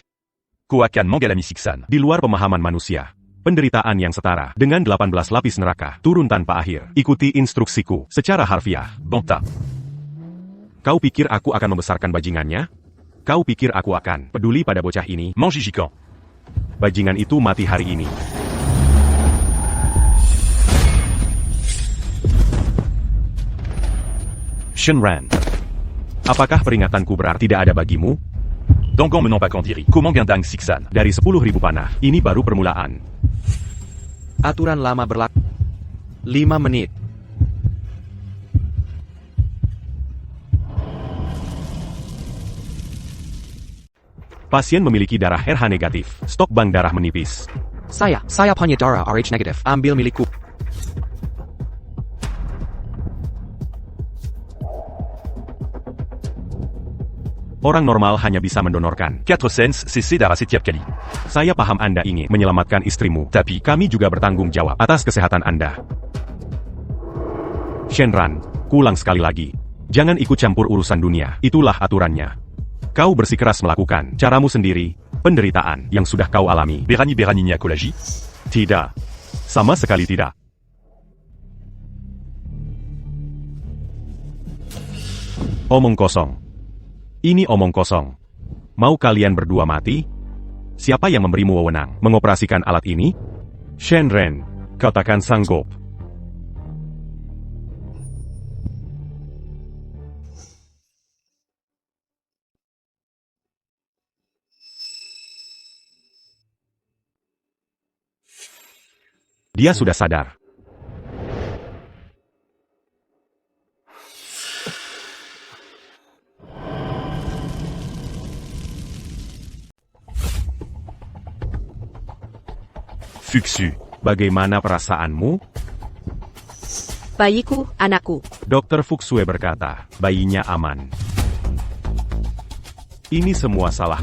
S4: Ku akan menggalami siksan.
S3: Di luar pemahaman manusia. Penderitaan yang setara dengan 18 lapis neraka turun tanpa akhir. Ikuti instruksiku secara harfiah.
S4: Banta.
S3: Kau pikir aku akan membesarkan bajingannya? Kau pikir aku akan peduli pada bocah ini?
S4: Manjijikan.
S3: Bajingan itu mati hari ini. Shenran. Apakah peringatanku berarti tidak ada bagimu?
S4: Dangan menant pas Kandiri. Comment Gindang Siksan.
S3: Dari 10.000 panah, ini baru permulaan.
S1: Aturan lama berlaku. 5 menit.
S3: Pasien memiliki darah RH negatif. Stok bank darah menipis.
S1: Saya punya darah RH negatif. Ambil milikku.
S3: Orang normal hanya bisa mendonorkan.
S4: 4 cents CC darah setiap kali.
S3: Saya paham Anda ingin menyelamatkan istrimu, tapi kami juga bertanggung jawab atas kesehatan Anda. Shenran, kulang sekali lagi. Jangan ikut campur urusan dunia, itulah aturannya. Kau bersikeras melakukan caramu sendiri, penderitaan yang sudah kau alami.
S4: Berani Niakolaji.
S3: Tidak. Sama sekali tidak. Omong kosong. Ini omong kosong. Mau kalian berdua mati? Siapa yang memberimu wewenang mengoperasikan alat ini? Shenren, katakan sanggup. Dia sudah sadar.
S4: Fuxu.
S3: Bagaimana perasaanmu?
S5: Bayiku, anakku.
S3: Dr. Fuxue berkata, bayinya aman. Ini semua salah.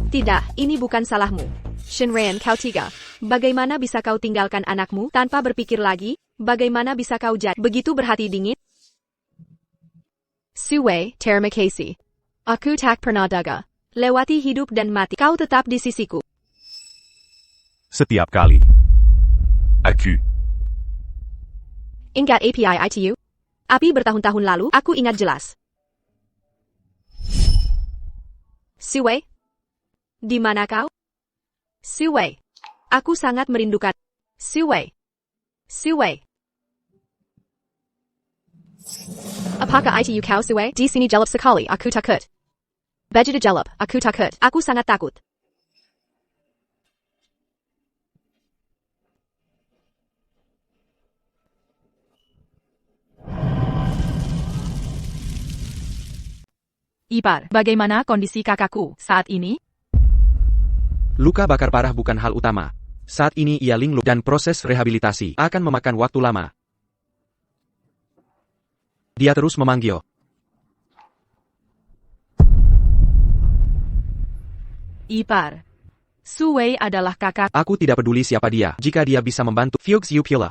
S5: Tidak, ini bukan salahmu. Shenran, kau tiga. Bagaimana bisa kau tinggalkan anakmu tanpa berpikir lagi? Bagaimana bisa kau jadi begitu berhati dingin? Sue, terima kasih. Aku tak pernah daga. Lewati hidup dan mati, kau tetap di sisiku.
S3: Setiap kali.
S4: Aku.
S5: Ingat API ITU? Api bertahun-tahun lalu, aku ingat jelas. Sue? Di mana kau? Sue. Aku sangat merindukan. Sue. Sue. Apakah ITU kau Sue? Di sini jalap sekali, aku takut. Baju jalap, aku takut. Aku sangat takut.
S7: Ipar, bagaimana kondisi kakakku saat ini?
S1: Luka bakar parah bukan hal utama. Saat ini ia linglung dan proses rehabilitasi akan memakan waktu lama. Dia terus memanggil.
S7: Ipar. Su Wei adalah kakak.
S1: Aku tidak peduli siapa dia, jika dia bisa membantu Fuchs Yupila.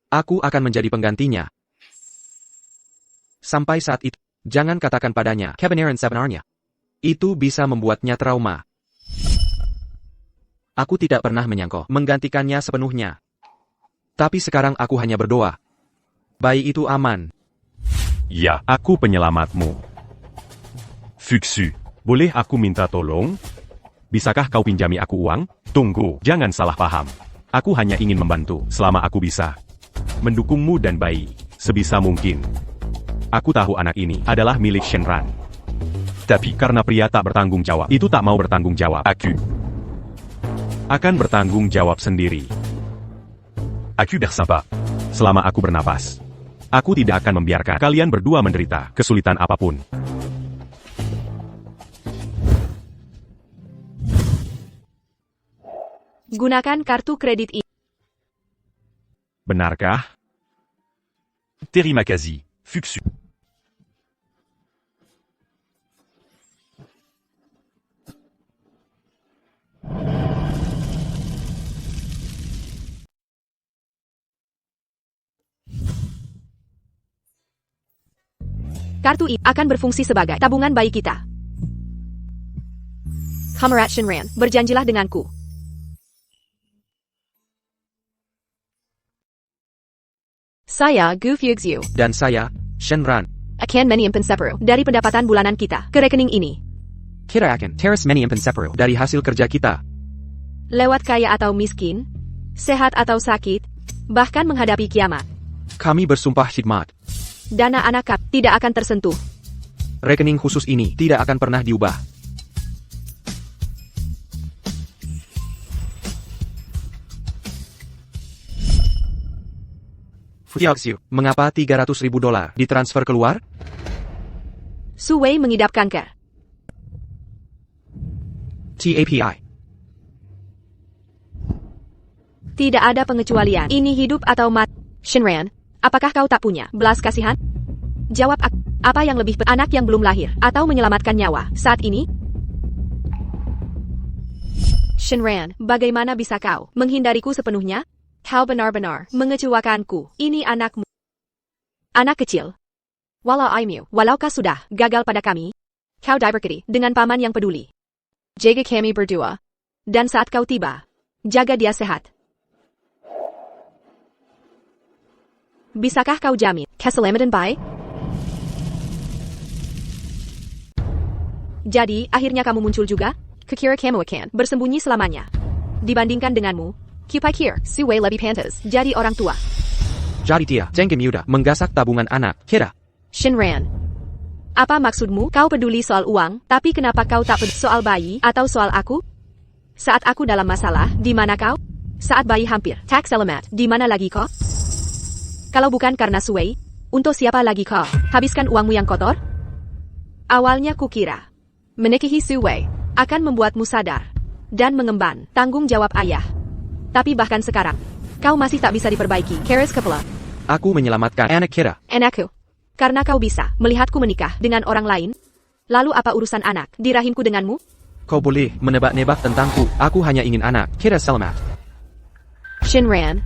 S1: Aku akan menjadi penggantinya. Sampai saat itu, jangan katakan padanya, kebenaran sebenarnya. Itu bisa membuatnya trauma. Aku tidak pernah menyangka menggantikannya sepenuhnya. Tapi sekarang aku hanya berdoa. Bayi itu aman.
S3: Ya, aku penyelamatmu. Fuchs, boleh aku minta tolong? Bisakah kau pinjami aku uang? Tunggu, jangan salah paham. Aku hanya ingin membantu selama aku bisa. Mendukungmu dan bayi, sebisa mungkin. Aku tahu anak ini adalah milik Shenran. Tapi karena pria tak bertanggung jawab, itu tak mau bertanggung jawab. Aku akan bertanggung jawab sendiri.
S4: Aku bersama.
S3: Selama aku bernapas, aku tidak akan membiarkan kalian berdua menderita kesulitan apapun.
S5: Gunakan kartu kredit ini.
S3: Benarkah?
S4: Terima kasih, Fuchs.
S5: Kartu ini akan berfungsi sebagai tabungan bayi kita. Kamerat Shenran, berjanjilah denganku. Saya Gu Fuchs.
S1: Dan saya, Shenran.
S5: Akan menyimpan separuh dari pendapatan bulanan kita ke rekening ini.
S1: Kita akan teres menyimpan separuh dari hasil kerja kita.
S5: Lewat kaya atau miskin, sehat atau sakit, bahkan menghadapi kiamat.
S1: Kami bersumpah khidmat.
S5: Dana anak kami tidak akan tersentuh.
S1: Rekening khusus ini tidak akan pernah diubah. Fuchs, mengapa $300.000 ditransfer keluar?
S5: Su Wei mengidap kanker.
S1: TAPI.
S5: Tidak ada pengecualian. Ini hidup atau mati. Shenran, apakah kau tak punya belas kasihan? Jawab aku. Apa yang lebih anak yang belum lahir atau menyelamatkan nyawa saat ini? Shenran, bagaimana bisa kau menghindariku sepenuhnya? Kau benar-benar mengecewakanku. Ini anakmu. Anak kecil. Walau kau sudah gagal pada kami, kau diberkati dengan paman yang peduli. Jaga kami berdua. Dan saat kau tiba, jaga dia sehat. Bisakah kau jamin keselamatan bayi? Jadi, akhirnya kamu muncul juga? Kukira kamu akan bersembunyi selamanya. Dibandingkan denganmu, kupikir Su Wei lebih pantas jadi orang tua.
S1: Jadi dia, jengkel muda, menggasak tabungan anak kita.
S5: Shenran, apa maksudmu? Kau peduli soal uang, tapi kenapa kau tak peduli soal bayi atau soal aku? Saat aku dalam masalah, di mana kau? Saat bayi hampir tak selamat, di mana lagi kau? Kalau bukan karena Su Wei, untuk siapa lagi kau habiskan uangmu yang kotor? Awalnya kukira menikahi Su Wei akan membuatmu sadar dan mengemban tanggung jawab ayah. Tapi bahkan sekarang, kau masih tak bisa diperbaiki. Keras kepala.
S1: Aku menyelamatkan anak kita.
S5: Anakku. Karena kau bisa melihatku menikah dengan orang lain? Lalu apa urusan anak di rahimku denganmu?
S1: Kau boleh menebak-nebak tentangku. Aku hanya ingin anak kita selamat.
S5: Shenran,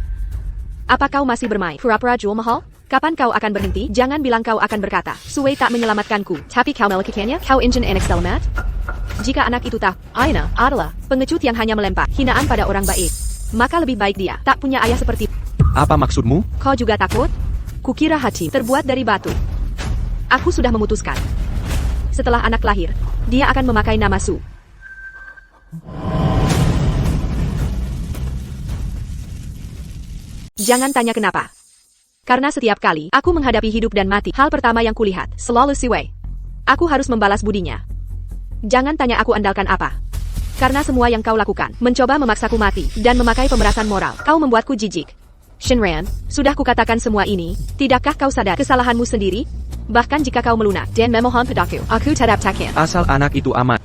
S5: apa kau masih bermain pura-pura jual mahal? Kapan kau akan berhenti? Jangan bilang kau akan berkata, Su Wei tak menyelamatkanku, tapi kau melakukannya? Kau ingin anak selamat? Jika anak itu tak, Aina adalah pengecut yang hanya melempar hinaan pada orang baik, maka lebih baik dia tak punya ayah seperti.
S1: Apa maksudmu?
S5: Kau juga takut? Kukira hati terbuat dari batu. Aku sudah memutuskan. Setelah anak lahir, dia akan memakai nama Su. Jangan tanya kenapa. Karena setiap kali aku menghadapi hidup dan mati, hal pertama yang kulihat selalu Su Wei. Aku harus membalas budinya. Jangan tanya aku andalkan apa. Karena semua yang kau lakukan, mencoba memaksaku mati, dan memakai pemerasan moral, kau membuatku jijik. Shenran, sudah kukatakan semua ini, tidakkah kau sadar kesalahanmu sendiri? Bahkan jika kau melunak dan memohon padaku, aku tetap takkan.
S1: Asal anak itu aman.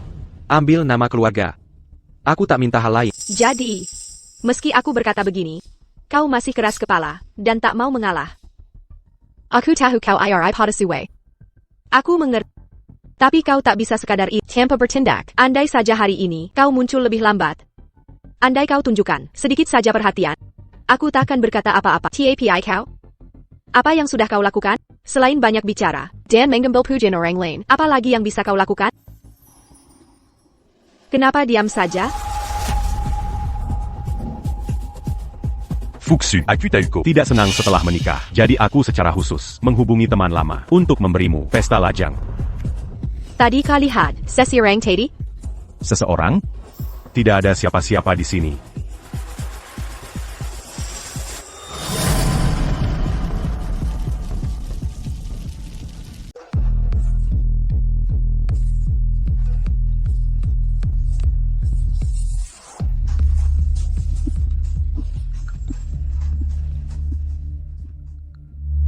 S1: Ambil nama keluarga. Aku tak minta hal lain.
S5: Jadi, meski aku berkata begini, kau masih keras kepala, dan tak mau mengalah. Aku tahu kau iri pada Suwei. Aku mengerti. Tapi kau tak bisa sekadar itu tanpa bertindak. Andai saja hari ini, kau muncul lebih lambat. Andai kau tunjukkan sedikit saja perhatian, aku takkan berkata apa-apa. Tapi kau? Apa yang sudah kau lakukan? Selain banyak bicara, dan mengambil pujian orang lain, apa lagi yang bisa kau lakukan? Kenapa diam saja?
S4: Fuxu, aku tahu.
S3: Tidak senang setelah menikah, jadi aku secara khusus menghubungi teman lama untuk memberimu pesta lajang.
S5: Tadi kau lihat sesi orang tadi?
S3: Seseorang? Tidak ada siapa-siapa di sini.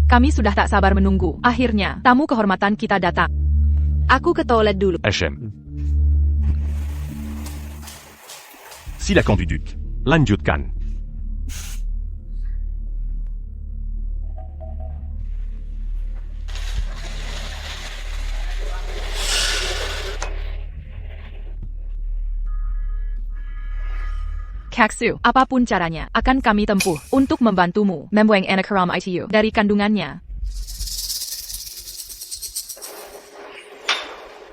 S7: Kami sudah tak sabar menunggu. Akhirnya, tamu kehormatan kita datang.
S5: Aku ke toilet dulu.
S4: HM. Silakan duduk.
S3: Lanjutkan.
S7: Kaksu, apapun caranya, akan kami tempuh untuk membantumu membuang anak haram itu dari kandungannya.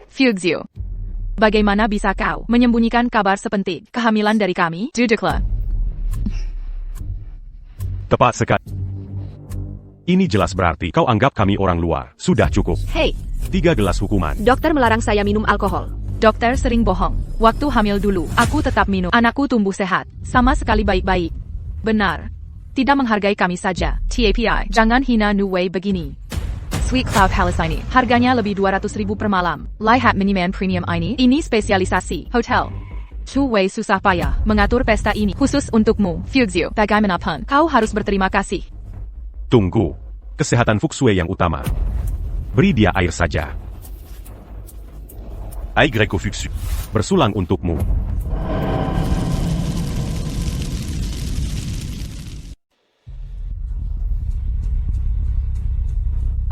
S7: Fuxu, bagaimana bisa kau menyembunyikan kabar sepenting kehamilan dari kami? Duduklah.
S3: Tepat sekali. Ini jelas berarti kau anggap kami orang luar. Sudah cukup.
S5: Hei,
S3: 3 gelas hukuman.
S5: dokter melarang saya minum alkohol.
S7: Dokter sering bohong. Waktu hamil dulu, aku tetap minum. Anakku tumbuh sehat. Sama sekali baik-baik. Benar. Tidak menghargai kami saja. TAPI, jangan hina Nuwei begini. Sweet Cloud Palace ini, harganya lebih 200.000 per malam. Lihat miniman premium ini spesialisasi hotel. Nuwei susah payah mengatur pesta ini khusus untukmu. Fuxu, bagaimanapun, kau harus berterima kasih.
S3: Tunggu. Kesehatan Fuxue yang utama. Beri dia air saja.
S4: Ai Greco Fuxu.
S3: Bersulang untukmu.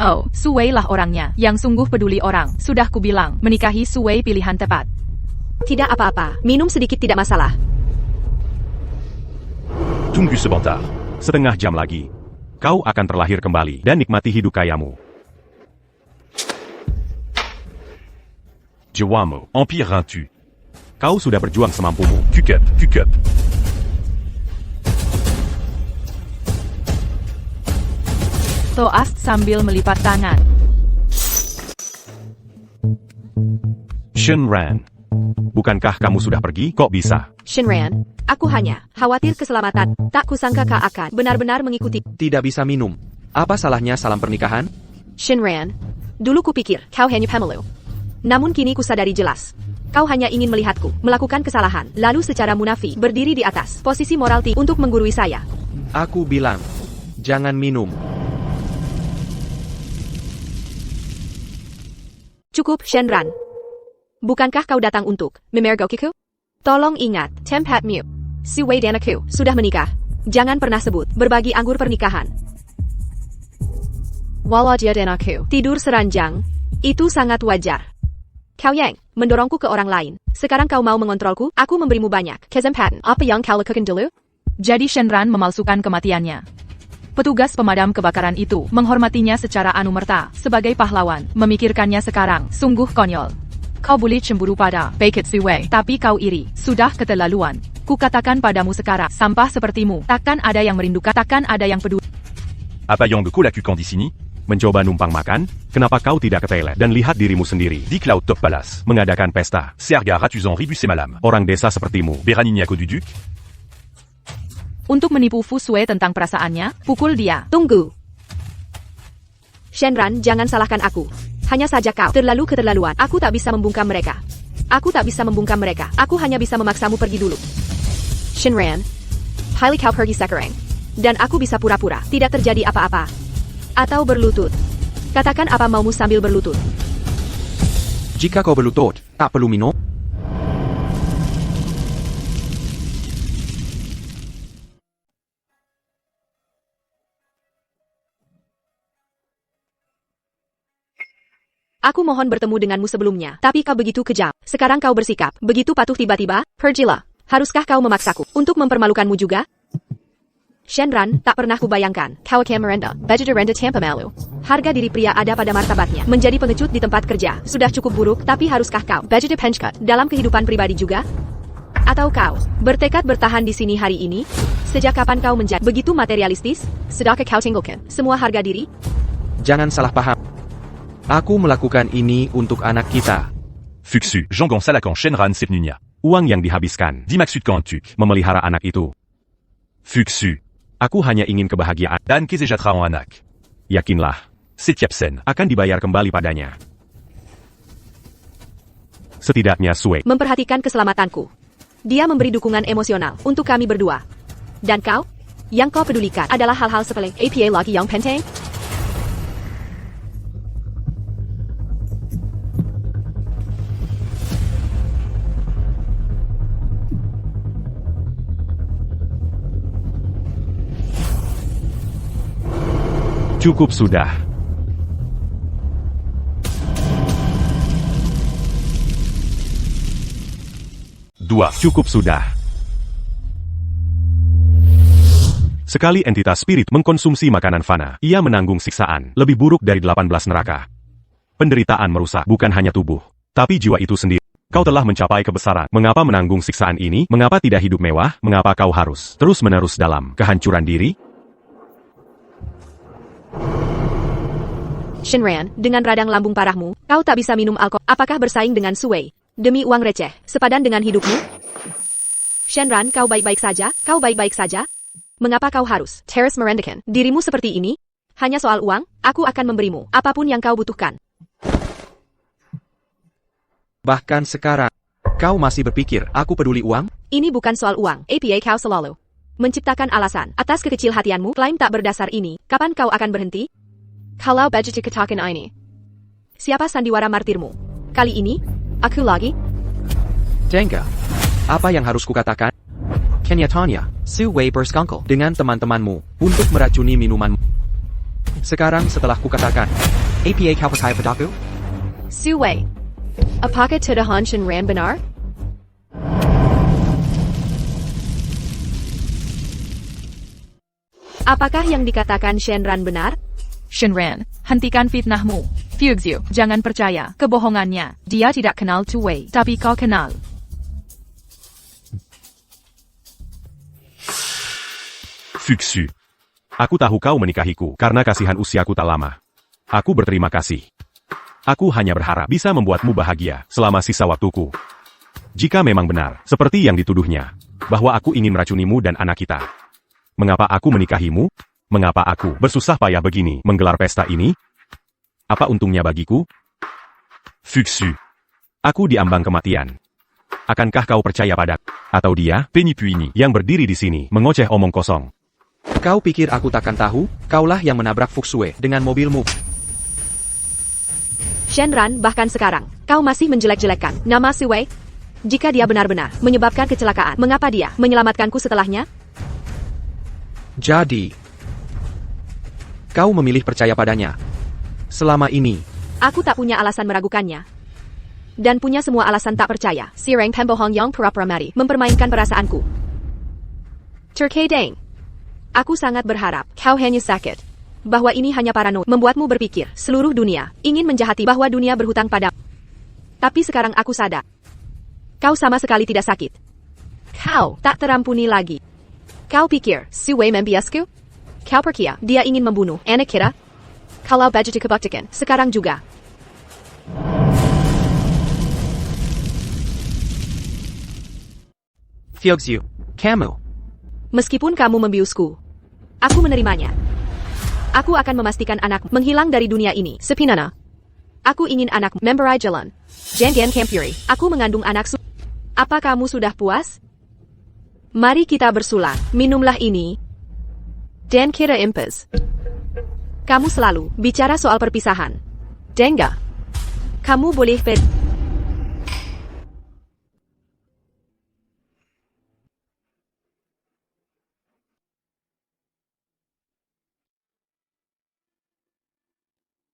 S7: Oh, Suwei lah orangnya, yang sungguh peduli orang. Sudah kubilang, menikahi Suwei pilihan tepat.
S5: Tidak apa-apa, minum sedikit tidak masalah.
S4: Tunggu sebentar.
S3: Setengah jam lagi. Kau akan terlahir kembali dan nikmati hidup kayamu.
S4: Jawamo, Empire Rintu.
S3: Kau sudah berjuang semampumu.
S4: Kukup, kukup.
S7: Toast sambil melipat tangan.
S3: Shenran. Bukankah kamu sudah pergi? Kok bisa?
S5: Shinran, aku hanya khawatir keselamatan. Tak kusangka kau akan benar-benar mengikuti.
S1: Tidak bisa minum. Apa salahnya salam pernikahan?
S5: Shinran, dulu kupikir kau hanya pemalu. Namun kini kusadari jelas. Kau hanya ingin melihatku melakukan kesalahan, lalu secara munafik berdiri di atas posisi moral untuk menggurui saya.
S1: Aku bilang, jangan minum.
S5: Cukup, Shenran. Bukankah kau datang untuk memergokiku? Tolong ingat, tempatmu. Suwei dan aku sudah menikah. Jangan pernah sebut berbagi anggur pernikahan. Walau dia dan aku tidur seranjang, itu sangat wajar. Kau yang mendorongku ke orang lain. Sekarang kau mau mengontrolku? Aku memberimu banyak kesempatan. Apa yang kau lakukan dulu?
S7: Jadi Shenran memalsukan kematiannya. Petugas pemadam kebakaran itu menghormatinya secara anumerta sebagai pahlawan. Memikirkannya sekarang sungguh konyol. Kau boleh cemburu pada Beikit Suwei, tapi kau iri. Sudah keterlaluan. Kukatakan padamu sekarang, sampah sepertimu, takkan ada yang merindukan, takkan ada yang peduli.
S4: Apa yang kau lakukan di sini?
S3: Mencoba numpang makan? Kenapa kau tidak ke toilet dan lihat dirimu sendiri?
S4: Di Cloud Top Palace.
S3: Mengadakan pesta.
S4: Serga ratuzan ribus et malam.
S3: Orang desa sepertimu.
S4: Beraninya kau duduk?
S7: Untuk menipu Fusue tentang perasaannya, pukul dia.
S5: Tunggu. Shenran, jangan salahkan aku. Hanya saja kau terlalu keterlaluan. Aku tak bisa membungkam mereka. Aku tak bisa membungkam mereka. Aku hanya bisa memaksamu pergi dulu. Shenran, pilih kau pergi sekarang. Dan aku bisa pura-pura tidak terjadi apa-apa. Atau berlutut. Katakan apa maumu sambil berlutut.
S1: Jika kau berlutut, tak perlu minum.
S5: Aku mohon bertemu denganmu sebelumnya, tapi kau begitu kejam. Sekarang kau bersikap begitu patuh tiba-tiba. Pergilah. Haruskah kau memaksaku untuk mempermalukanmu juga? Shenran, tak pernah kubayangkan. Kau akan merendah, baju rendah tanpa malu. Harga diri pria ada pada martabatnya. Menjadi pengecut di tempat kerja sudah cukup buruk, tapi haruskah kau baju penchkat dalam kehidupan pribadi juga? Atau kau bertekad bertahan di sini hari ini? Sejak kapan kau menjadi begitu materialistis? Sudahkah kau tinggalkan semua harga diri?
S1: Jangan salah paham. Aku melakukan ini untuk anak kita.
S4: Fuxu, Jean Gonçalakan Shenran Sepnunia.
S3: Uang yang dihabiskan
S4: Dimaksud Kantuk.
S3: memelihara anak itu.
S4: Fuxu.
S3: Aku hanya ingin kebahagiaan.
S4: Dan Kezejatra en anak.
S3: Yakinlah,
S4: Setiapsen.
S3: akan dibayar kembali padanya. Setidaknya Sue
S5: Memperhatikan keselamatanku. Dia memberi dukungan emosional untuk kami berdua. Dan kau? Yang kau pedulikan adalah hal-hal sepele. APA lagi yang penting?
S3: Cukup sudah.
S4: Dua.
S3: Cukup sudah. Sekali entitas spirit mengkonsumsi makanan fana, ia menanggung siksaan lebih buruk dari 18 neraka. Penderitaan merusak bukan hanya tubuh, tapi jiwa itu sendiri. Kau telah mencapai kebesaran. Mengapa menanggung siksaan ini? Mengapa tidak hidup mewah? Mengapa kau harus terus-menerus dalam kehancuran diri?
S5: Shenran, dengan radang lambung parahmu, kau tak bisa minum alkohol. Apakah bersaing dengan Sue? Demi uang receh, sepadan dengan hidupmu? Shenran, kau baik-baik saja? Kau baik-baik saja? Mengapa kau harus terus merendahkan dirimu seperti ini? Hanya soal uang, aku akan memberimu apapun yang kau butuhkan.
S1: Bahkan sekarang, kau masih berpikir aku peduli uang?
S5: Ini bukan soal uang. APA kau selalu menciptakan alasan atas kekecilhatianmu. Klaim tak berdasar ini, kapan kau akan berhenti? Kalau baju katakan ini. Siapa sandiwara martirmu? Kali ini, aku lagi?
S1: Tenga. Apa yang harus kukatakan? Kenyataannya, Sue bersekongkol dengan teman-temanmu untuk meracuni minumanmu. Sekarang setelah kukatakan, APA kau percaya padaku?
S5: Sue, apakah tuduhan Shenran benar? Apakah yang dikatakan Shenran benar?
S7: Shenran, hentikan fitnahmu. Fuxu, jangan percaya kebohongannya. Dia tidak kenal Tue, tapi kau kenal.
S4: Fuxu.
S3: Aku tahu kau menikahiku karena kasihan usiaku tak lama. Aku berterima kasih. Aku hanya berharap bisa membuatmu bahagia selama sisa waktuku. Jika memang benar, seperti yang dituduhnya, bahwa aku ingin meracunimu dan anak kita. Mengapa aku menikahimu? Mengapa aku bersusah payah begini menggelar pesta ini? Apa untungnya bagiku?
S4: Fuxu.
S3: Aku diambang kematian. Akankah kau percaya padaku? Atau dia,
S4: Penipuini,
S3: yang berdiri di sini, mengoceh omong kosong?
S1: Kau pikir aku takkan tahu? Kaulah yang menabrak Fuxue dengan mobilmu.
S5: Shenran, bahkan sekarang, kau masih menjelek-jelekkan nama Sue? Jika dia benar-benar menyebabkan kecelakaan, mengapa dia menyelamatkanku setelahnya?
S1: Jadi, kau memilih percaya padanya. Selama ini,
S5: aku tak punya alasan meragukannya. Dan punya semua alasan tak percaya. Sireng pembohong yang pura-pura mari mempermainkan perasaanku. Terkadang, aku sangat berharap kau hanya sakit. Bahwa ini hanya paranoid membuatmu berpikir seluruh dunia ingin menjahati bahwa dunia berhutang padamu. Tapi sekarang aku sadar. Kau sama sekali tidak sakit. Kau tak terampuni lagi. Kau pikir Sue membiasku? Kau perkira dia ingin membunuh anak kita? Kalau baju dikebuktikan, sekarang juga.
S1: Fuxu, kamu.
S5: Meskipun kamu membiusku, aku menerimanya. Aku akan memastikan anakmu menghilang dari dunia ini. Sepinana. Aku ingin anakmu memberi jalan. Jangan Campuri. Aku mengandung anak Apa kamu sudah puas? Mari kita bersulang. Minumlah ini. Dan kita impas. Kamu selalu bicara soal perpisahan. Dengga. Kamu boleh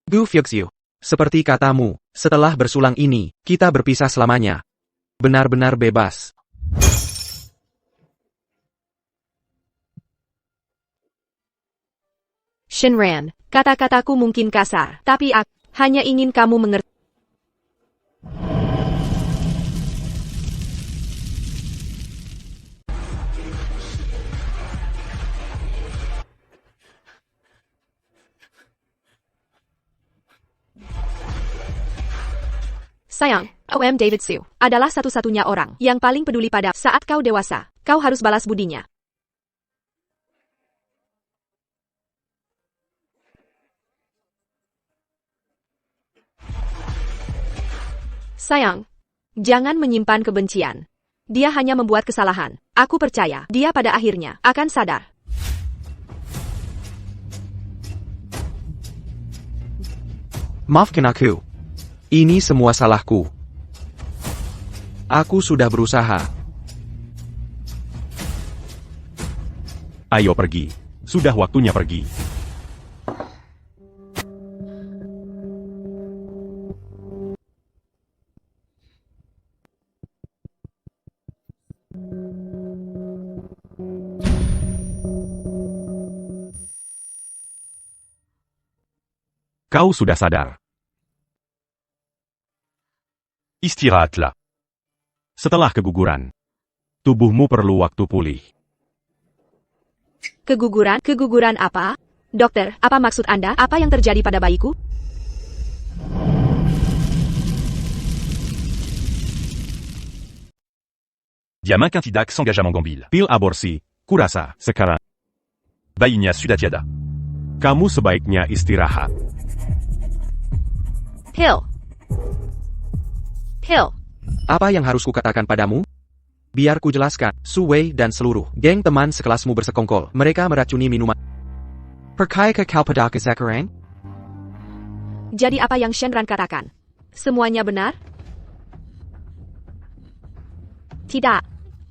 S1: Gu Fuxiu. Seperti katamu, setelah bersulang ini, kita berpisah selamanya. Benar-benar bebas.
S5: Shenran, kata-kataku mungkin kasar, tapi aku hanya ingin kamu mengerti. Sayang, Om David Siu adalah satu-satunya orang yang paling peduli pada saat kau dewasa. Kau harus balas budinya. Sayang, jangan menyimpan kebencian. Dia hanya membuat kesalahan. Aku percaya dia pada akhirnya akan sadar.
S1: Maafkan aku. Ini semua salahku. Aku sudah berusaha.
S3: Ayo pergi. Sudah waktunya pergi. Kau sudah sadar.
S4: Istirahatlah.
S3: Setelah keguguran, tubuhmu perlu waktu pulih.
S5: Keguguran? Keguguran apa? Dokter, apa maksud Anda? Apa yang terjadi pada bayiku?
S4: Diamin Quintidac s'engage à Mangambil.
S3: Pil aborsi, kurasa, sekarang.
S4: Bayinya sudah tiada.
S3: Kamu sebaiknya istirahat.
S5: Pil.
S1: Apa yang harus kukatakan padamu? Biar ku jelaskan, Su Wei dan seluruh geng teman sekelasmu bersekongkol. Mereka meracuni minuman. Perkaya ke kau pada kesakarang?
S5: Jadi apa yang Shenran katakan? Semuanya benar? Tidak.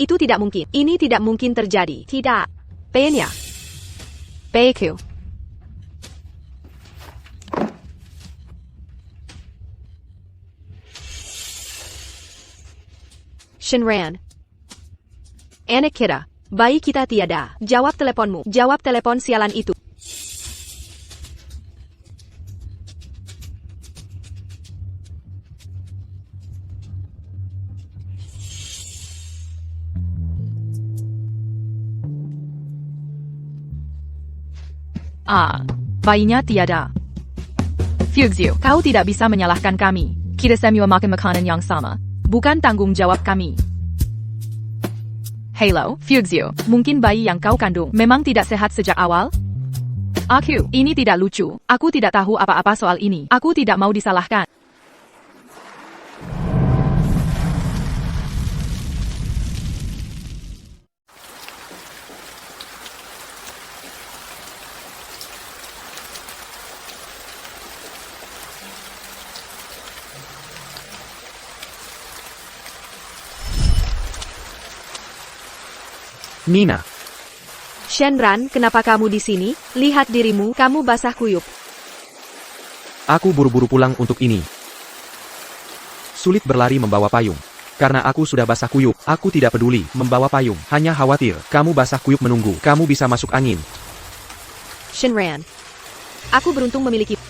S5: Itu tidak mungkin. Ini tidak mungkin terjadi. Tidak. Penya. PQ. Shenran. Anak kita. Bayi kita tiada. Jawab teleponmu. Jawab telepon sialan itu.
S7: Bayinya tiada. Fuxiu, kau tidak bisa menyalahkan kami. Kita semua makan makanan yang sama. Bukan tanggung jawab kami. Halo, Fuxiu, mungkin bayi yang kau kandung memang tidak sehat sejak awal? Ini tidak lucu. Aku tidak tahu apa-apa soal ini. Aku tidak mau disalahkan.
S1: Nina.
S5: Shenran, kenapa kamu di sini? Lihat dirimu, kamu basah kuyup.
S1: Aku buru-buru pulang untuk ini. Sulit berlari membawa payung. Karena aku sudah basah kuyup, aku tidak peduli membawa payung. Hanya khawatir, kamu basah kuyup menunggu. Kamu bisa masuk angin.
S5: Shenran. Aku beruntung memiliki...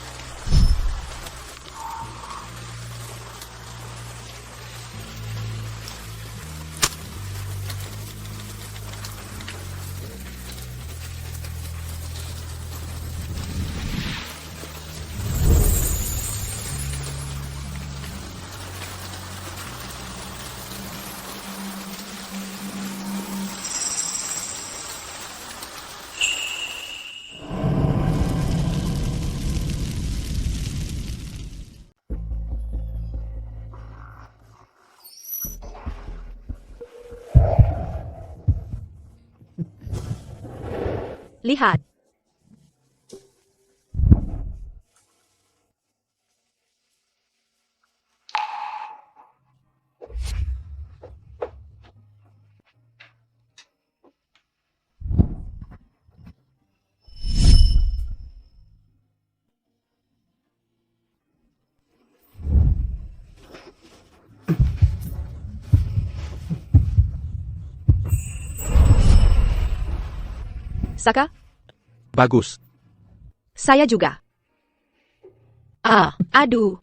S5: Lihat. Saka?
S1: Bagus.
S5: Saya juga. Aduh.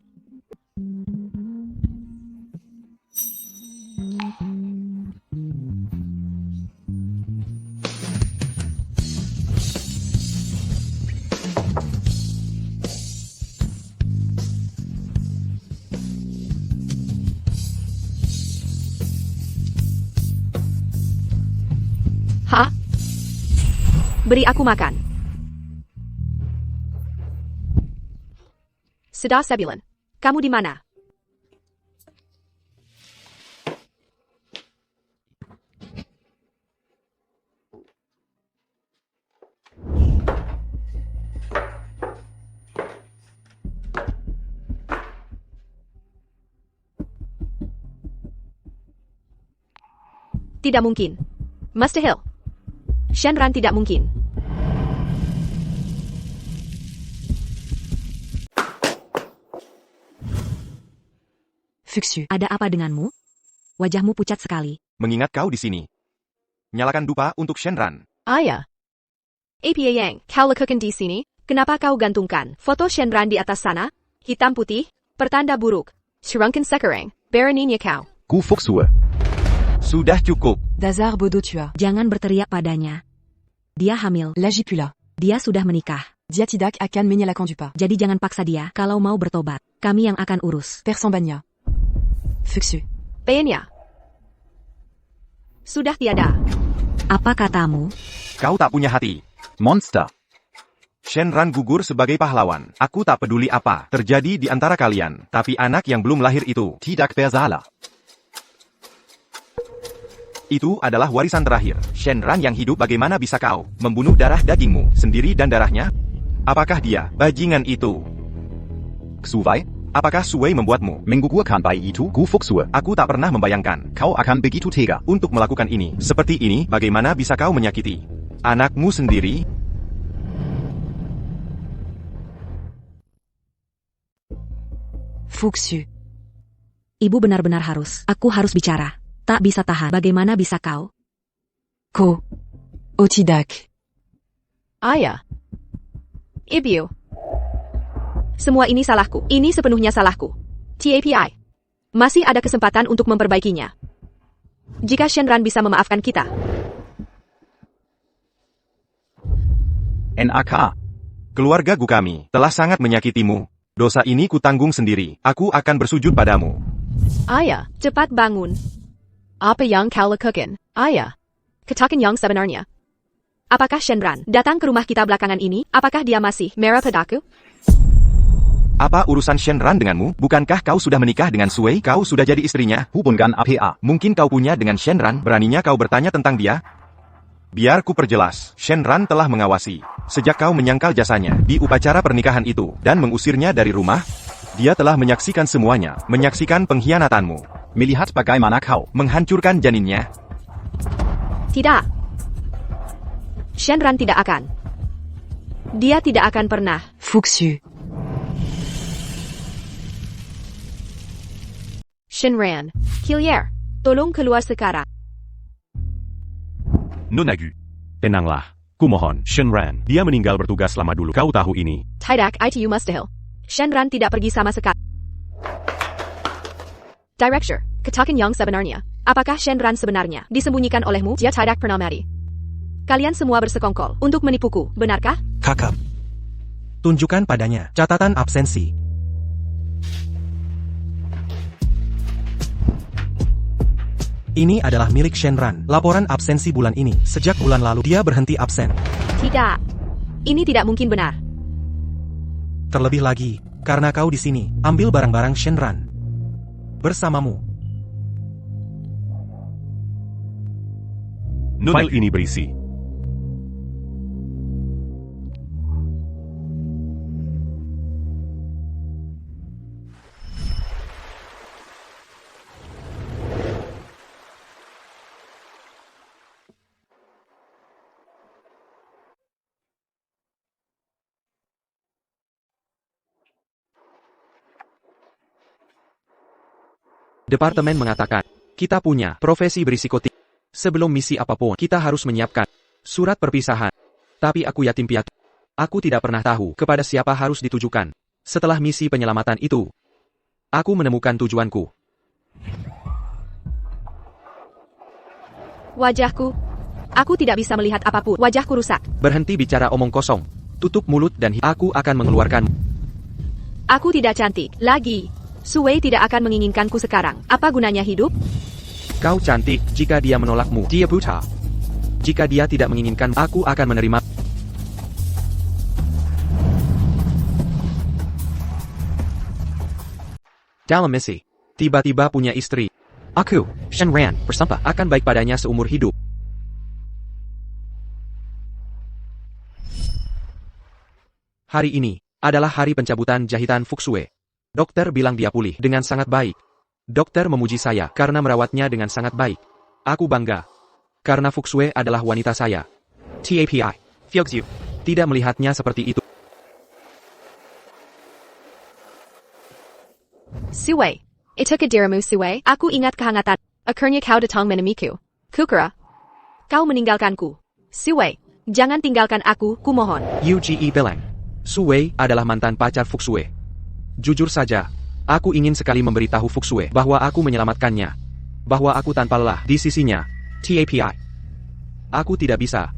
S5: Hah? Beri aku makan. Sudah Sebulon. Kamu di mana? Tidak mungkin. Mustahil. Shenran tidak mungkin.
S9: Fuxu.
S8: Ada apa denganmu? Wajahmu pucat sekali.
S6: Mengingat kau di sini. Nyalakan dupa untuk Shenran.
S5: Ayah. Apa yang kau lakukan di sini? Kenapa kau gantungkan foto Shenran di atas sana? Hitam putih, pertanda buruk. Shrunken sekarang, beraninya kau.
S6: Ku Fuxu. Sudah cukup.
S9: Dazar Bodo tua.
S8: Jangan berteriak padanya. Dia hamil.
S9: Lagipula.
S8: Dia sudah menikah.
S9: Diatidak akan menyalakan dupa.
S8: Jadi jangan paksa dia kalau mau bertobat. Kami yang akan urus.
S9: Persambanya. Fuxu.
S5: Bayanya. Sudah tiada.
S8: Apa katamu?
S6: Kau tak punya hati. Monster. Shenran gugur sebagai pahlawan. Aku tak peduli apa terjadi di antara kalian. Tapi anak yang belum lahir itu tidak bersalah. Itu adalah warisan terakhir. Shenran yang hidup, bagaimana bisa kau membunuh darah dagingmu sendiri dan darahnya? Apakah dia bajingan itu? Suwei? Apakah Suwei membuatmu menggugurkan bayi itu? Gu Fuxu. Aku tak pernah membayangkan kau akan begitu tega untuk melakukan ini. Seperti ini, bagaimana bisa kau menyakiti anakmu sendiri?
S9: Fuxu.
S8: Ibu benar-benar harus. Aku harus bicara. Tak bisa tahan. Bagaimana bisa kau?
S9: Ko. Otidak.
S5: Ayah. Ibu. Semua ini salahku. Ini sepenuhnya salahku. TAPI. Masih ada kesempatan untuk memperbaikinya. Jika Shenran bisa memaafkan kita.
S6: NAK. Keluarga Gukami telah sangat menyakitimu. Dosa ini kutanggung sendiri. Aku akan bersujud padamu.
S5: Ayah, cepat bangun. Apa yang kau lakukan? Ayah. Katakan yang sebenarnya. Apakah Shenran datang ke rumah kita belakangan ini? Apakah dia masih marah padaku?
S6: Apa urusan Shenran denganmu? Bukankah kau sudah menikah dengan Suwei? Kau sudah jadi istrinya? Hubungan APA. Mungkin kau punya dengan Shenran. Beraninya kau bertanya tentang dia? Biar ku perjelas. Shenran telah mengawasi sejak kau menyangkal jasanya di upacara pernikahan itu dan mengusirnya dari rumah. Dia telah menyaksikan semuanya. Menyaksikan pengkhianatanmu. Melihat bagaimana kau menghancurkan janinnya.
S5: Tidak. Shenran tidak akan. Dia tidak akan pernah.
S9: Fuxu.
S5: Shenran. Hillier. Tolong keluar sekarang.
S4: Nonagu.
S3: Tenanglah. Kumohon, Shenran. Dia meninggal bertugas lama dulu. Kau tahu ini.
S5: Tidak itu mustahil. Shenran tidak pergi sama sekali. Director, katakan yang sebenarnya. Apakah Shenran sebenarnya disembunyikan olehmu? Dia tidak pernah mati. Kalian semua bersekongkol untuk menipuku, benarkah?
S2: Kakak. Tunjukkan padanya catatan absensi. Ini adalah milik Shenran. Laporan absensi bulan ini. Sejak bulan lalu dia berhenti absen.
S5: Tidak. Ini tidak mungkin benar.
S2: Terlebih lagi, karena kau di sini, ambil barang-barang Shenran bersamamu.
S3: File ini berisi
S1: Departemen mengatakan, kita punya profesi berisiko tinggi. Sebelum misi apapun, kita harus menyiapkan surat perpisahan. Tapi aku yatim piatu. Aku tidak pernah tahu kepada siapa harus ditujukan. Setelah misi penyelamatan itu, aku menemukan tujuanku.
S5: Wajahku. Aku tidak bisa melihat apapun. Wajahku rusak.
S1: Berhenti bicara omong kosong. Tutup mulut dan aku akan mengeluarkanmu.
S5: Aku tidak cantik. Lagi. Suwei tidak akan menginginkanku sekarang. Apa gunanya hidup?
S1: Kau cantik jika dia menolakmu. Dia buta. Jika dia tidak menginginkan, aku akan menerima. Dalam misi, tiba-tiba punya istri. Aku, Shenran, bersumpah akan baik padanya seumur hidup. Hari ini adalah hari pencabutan jahitan Fuxue. Dokter bilang dia pulih dengan sangat baik. Dokter memuji saya karena merawatnya dengan sangat baik. Aku bangga. Karena Fuxue adalah wanita saya. TAPI. Fuxue. Tidak melihatnya seperti itu.
S5: Suwei. Ituka dirimu Suwei. Aku ingat kehangatan. Akhirnya kau datang menemuiku. Kukira. Kau meninggalkanku. Suwei. Jangan tinggalkan aku, kumohon.
S1: UGE bilang. Suwei adalah mantan pacar Fuxue. Jujur saja, aku ingin sekali memberitahu Fuxue bahwa aku menyelamatkannya. Bahwa aku tanpa lelah di sisinya. TAPI. Aku tidak bisa.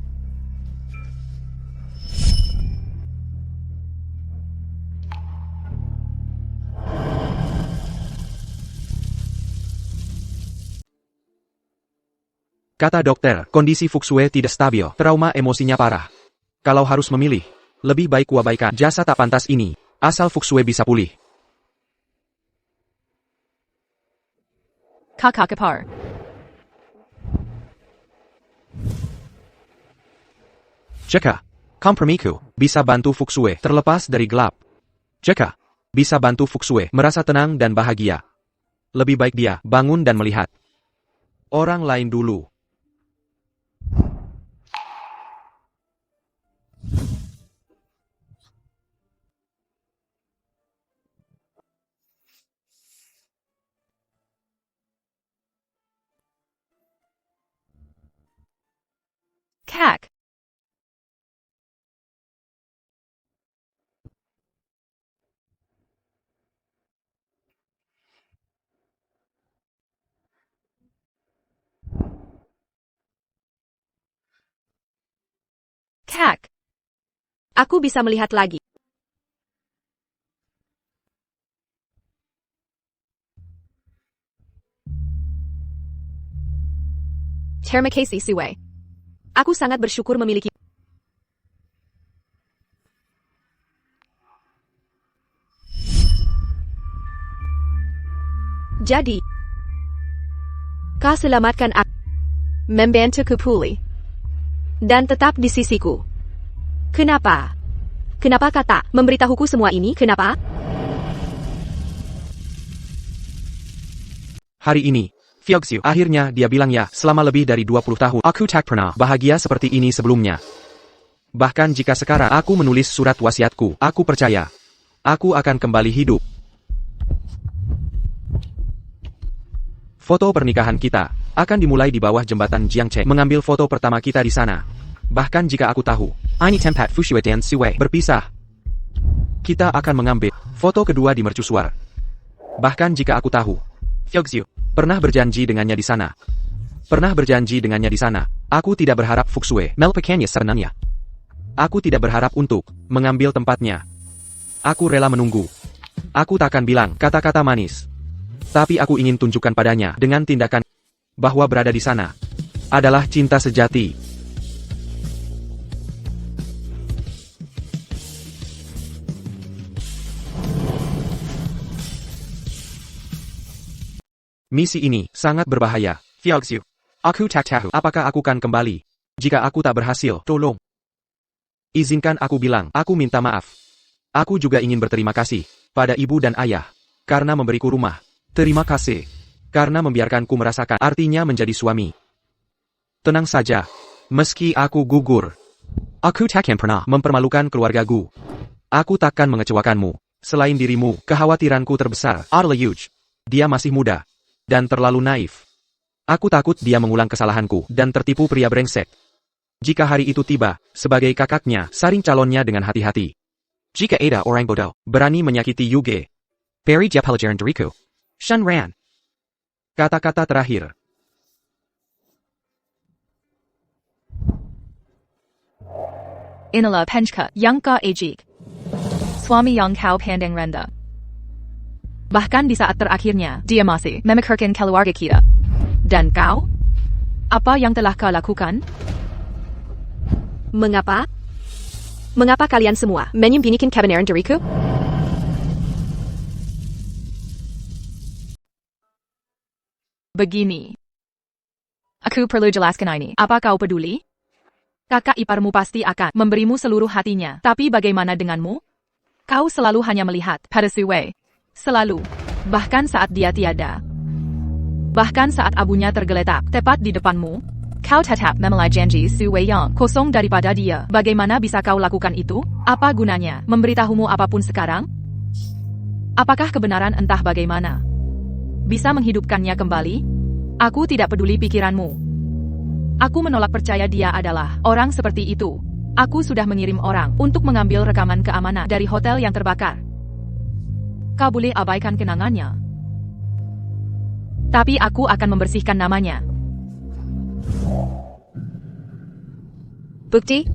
S1: Kata dokter, kondisi Fuxue tidak stabil, trauma emosinya parah. Kalau harus memilih, lebih baik kuabaikan jasa tak pantas ini, asal Fuxue bisa pulih.
S7: Kakak Kepar.
S1: Jika kompromiku bisa bantu Fuxue terlepas dari gelap. Jika bisa bantu Fuxue merasa tenang dan bahagia. Lebih baik dia bangun dan melihat orang lain dulu.
S7: Kak. Kak.
S5: Aku bisa melihat lagi. Terima kasih Suwei. Aku sangat bersyukur memiliki. Jadi, kau selamatkan aku, membantuku pulih, dan tetap di sisiku. Kenapa? Kenapa kau tak memberitahuku semua ini? Kenapa?
S1: Hari ini, Fuxue akhirnya dia bilang ya, selama lebih dari 20 tahun, aku tak pernah bahagia seperti ini sebelumnya. Bahkan jika sekarang aku menulis surat wasiatku, aku percaya, aku akan kembali hidup. Foto pernikahan kita akan dimulai di bawah jembatan Jiangche. Mengambil foto pertama kita di sana. Bahkan jika aku tahu, ini tempat Fuxue dan Suwei berpisah, kita akan mengambil foto kedua di mercusuar. Bahkan jika aku tahu, Fuxue pernah berjanji dengannya di sana. Aku tidak berharap Fuxue melupakannya serenangnya. Aku tidak berharap untuk mengambil tempatnya. Aku rela menunggu. Aku takkan bilang kata-kata manis. Tapi aku ingin tunjukkan padanya dengan tindakan bahwa berada di sana adalah cinta sejati. Misi ini sangat berbahaya. Fuxue, aku tak tahu apakah aku akan kembali. Jika aku tak berhasil, tolong. Izinkan aku bilang, aku minta maaf. Aku juga ingin berterima kasih pada ibu dan ayah karena memberiku rumah. Terima kasih karena membiarkanku merasakan artinya menjadi suami. Tenang saja, meski aku gugur. Aku takkan pernah mempermalukan keluargaku. Aku takkan mengecewakanmu. Selain dirimu, kekhawatiranku terbesar adalah Yuge. Dia masih muda dan terlalu naif. Aku takut dia mengulang kesalahanku dan tertipu pria brengsek. Jika hari itu tiba, sebagai kakaknya, saring calonnya dengan hati-hati. Jika ada orang bodoh, berani menyakiti Yuge. Peri dia pelajaran dariku. Shenran. Kata-kata terakhir.
S7: Inilah penchka yang ke-ejik. Suami yang kau pandang rendah. Bahkan di saat terakhirnya, dia masih memikirkan keluarga kita. Dan kau? Apa yang telah kau lakukan?
S5: Mengapa? Mengapa kalian semua menyembunyikan kebenaran dariku?
S7: Begini. Aku perlu jelaskan ini. Apa kau peduli? Kakak iparmu pasti akan memberimu seluruh hatinya. Tapi bagaimana denganmu? Kau selalu hanya melihat pada Suwei. Selalu. Bahkan saat dia tiada. Bahkan saat abunya tergeletak tepat di depanmu. Kau tetap memelai janji Suwei yang kosong daripada dia. Bagaimana bisa kau lakukan itu? Apa gunanya memberitahumu apapun sekarang? Apakah kebenaran entah bagaimana? Bisa menghidupkannya kembali? Aku tidak peduli pikiranmu. Aku menolak percaya dia adalah orang seperti itu. Aku sudah mengirim orang untuk mengambil rekaman keamanan dari hotel yang terbakar. Kau boleh abaikan kenangannya. Tapi aku akan membersihkan namanya.
S5: Bukti?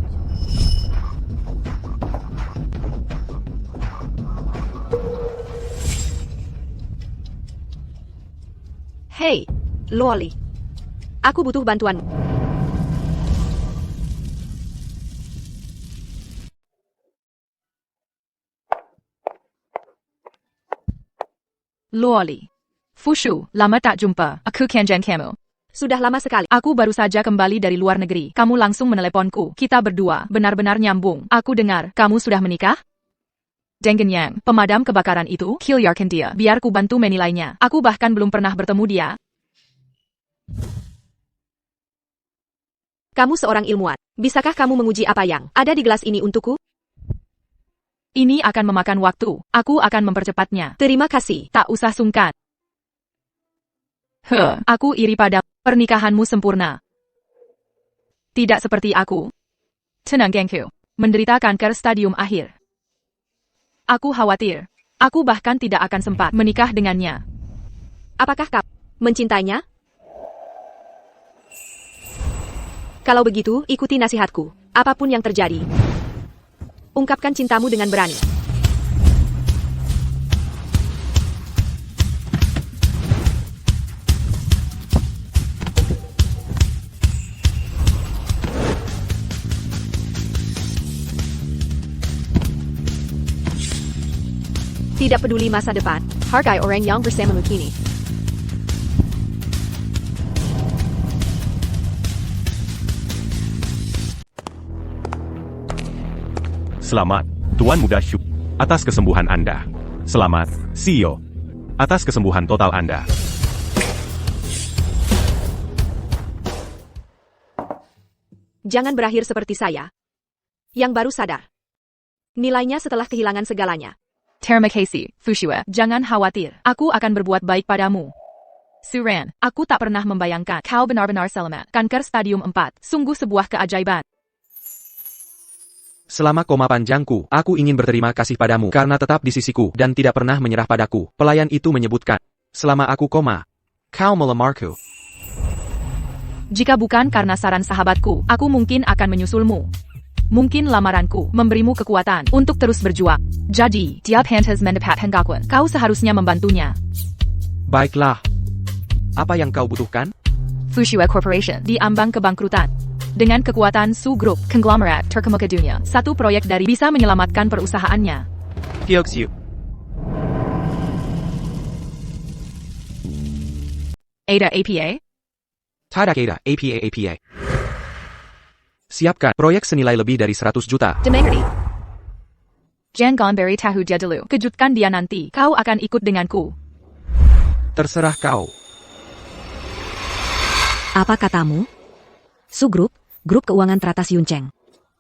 S5: Hei, Loli. Aku butuh bantuanmu.
S7: Loli. Fushu, lama tak jumpa. Aku kenjan kamu.
S5: Sudah lama sekali.
S7: Aku baru saja kembali dari luar negeri. Kamu langsung meneleponku. Kita berdua benar-benar nyambung. Aku dengar, kamu sudah menikah? Dengan yang pemadam kebakaran itu, kill-yarkan dia. Biar ku bantu menilainya. Aku bahkan belum pernah bertemu dia.
S5: Kamu seorang ilmuwan. Bisakah kamu menguji apa yang ada di gelas ini untukku?
S7: Ini akan memakan waktu. Aku akan mempercepatnya.
S5: Terima kasih.
S7: Tak usah sungkan. Aku iri pada pernikahanmu sempurna. Tidak seperti aku. Tenang gengku. Menderita kanker stadium akhir. Aku khawatir. Aku bahkan tidak akan sempat menikah dengannya.
S5: Apakah kau mencintainya? Kalau begitu, ikuti nasihatku. Apapun yang terjadi, ungkapkan cintamu dengan berani. Tidak peduli masa depan, hargai orang yang bersamamu kini.
S3: Selamat, Tuan Muda Shu, atas kesembuhan Anda. Selamat, CEO, atas kesembuhan total Anda.
S5: Jangan berakhir seperti saya, yang baru sadar nilainya setelah kehilangan segalanya.
S7: Terima kasih, Fushua. Jangan khawatir. Aku akan berbuat baik padamu. Suran, aku tak pernah membayangkan kau benar-benar selamat. Kanker stadium 4, sungguh sebuah keajaiban.
S1: Selama koma panjangku, aku ingin berterima kasih padamu karena tetap di sisiku dan tidak pernah menyerah padaku. Pelayan itu menyebutkan, selama aku koma, kau melamarku.
S7: Jika bukan karena saran sahabatku, aku mungkin akan menyusulmu. Mungkin lamaranku memberimu kekuatan untuk terus berjuang. Jadi, dia pantas mendapat pengakuan. Kau seharusnya membantunya.
S1: Baiklah. Apa yang kau butuhkan?
S7: Fushua Corporation di ambang kebangkrutan. Dengan kekuatan Su Group, konglomerat terkemuka dunia, satu proyek dari bisa menyelamatkan perusahaannya.
S1: Gyeoksu.
S7: Ada APA?
S1: Tidak ada APA. Siapkan proyek senilai lebih dari 100 juta.
S5: Dimengerti.
S7: Jangan beri tahu dia dulu. Kejutkan dia nanti. Kau akan ikut denganku.
S1: Terserah kau.
S8: Apa katamu? Su Group, grup keuangan teratas Yuncheng,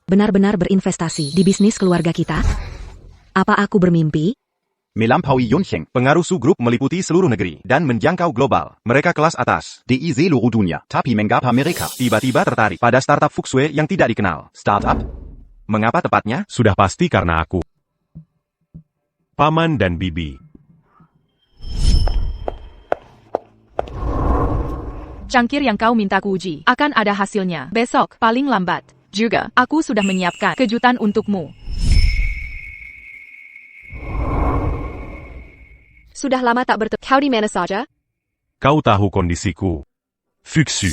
S8: benar-benar berinvestasi di bisnis keluarga kita? Apa aku bermimpi?
S6: Melampaui Yunsheng. Pengaruh Su Group meliputi seluruh negeri dan menjangkau global. Mereka kelas atas.
S10: DI seluruh dunia, tapi menggapa mereka.
S6: Tiba-tiba tertarik pada startup Fuxue yang tidak dikenal.
S10: Startup?
S6: Mengapa tepatnya?
S3: Sudah pasti karena aku. Paman dan Bibi.
S7: Cangkir yang kau minta kuuji akan ada hasilnya besok, paling lambat. Juga, aku sudah menyiapkan kejutan untukmu.
S5: Sudah lama tak bertemu. Kau di mana saja?
S3: Kau tahu kondisiku. Fuxu.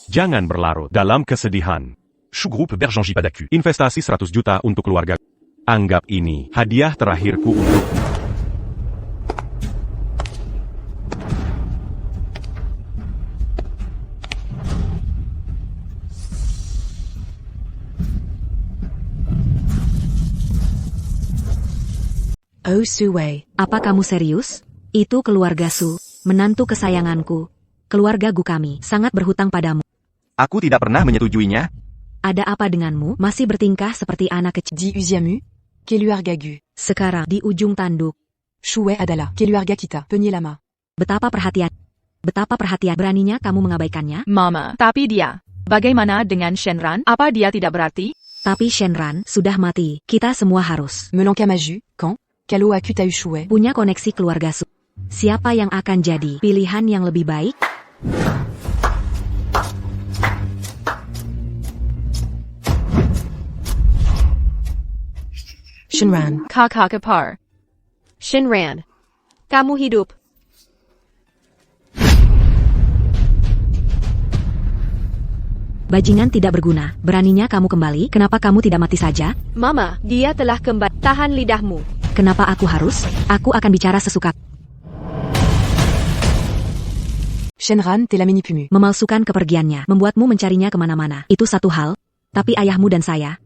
S3: Jangan berlarut dalam kesedihan.
S4: Chou Group Bergenji Padaku.
S3: Investasi 100 juta untuk keluarga. Anggap ini hadiah terakhirku untukmu.
S8: Oh Su Wei, apa kamu serius? Itu keluarga Su, menantu kesayanganku. Keluarga Gu kami sangat berhutang padamu.
S6: Aku tidak pernah menyetujuinya.
S8: Ada apa denganmu? Masih bertingkah seperti anak kecil.
S9: Di Uziamu, Keluarga Gu.
S8: Sekarang di ujung tanduk.
S9: Chouet Adala, Keluarga kita, Penye Lama.
S8: Betapa perhatian. Beraninya kamu mengabaikannya?
S7: Mama, tapi dia. Bagaimana dengan Shenran? Apa dia tidak berarti?
S8: Tapi Shenran sudah mati. Kita semua harus
S9: Melanka Maju, quand? Kalo aku tahu Chouet.
S8: punya koneksi keluarga Su. Siapa yang akan jadi pilihan yang lebih baik?
S9: Shenran.
S7: Kakak kepar.
S5: Shenran. Kamu hidup.
S8: Bajingan tidak berguna. Beraninya kamu kembali? Kenapa kamu tidak mati saja?
S5: Mama, dia telah kembali. Tahan lidahmu.
S8: Kenapa aku harus? Aku akan bicara sesuka.
S9: Shenran telah menipumu.
S8: Memalsukan kepergiannya, membuatmu mencarinya kemana-mana. Itu satu hal. Tapi ayahmu dan saya,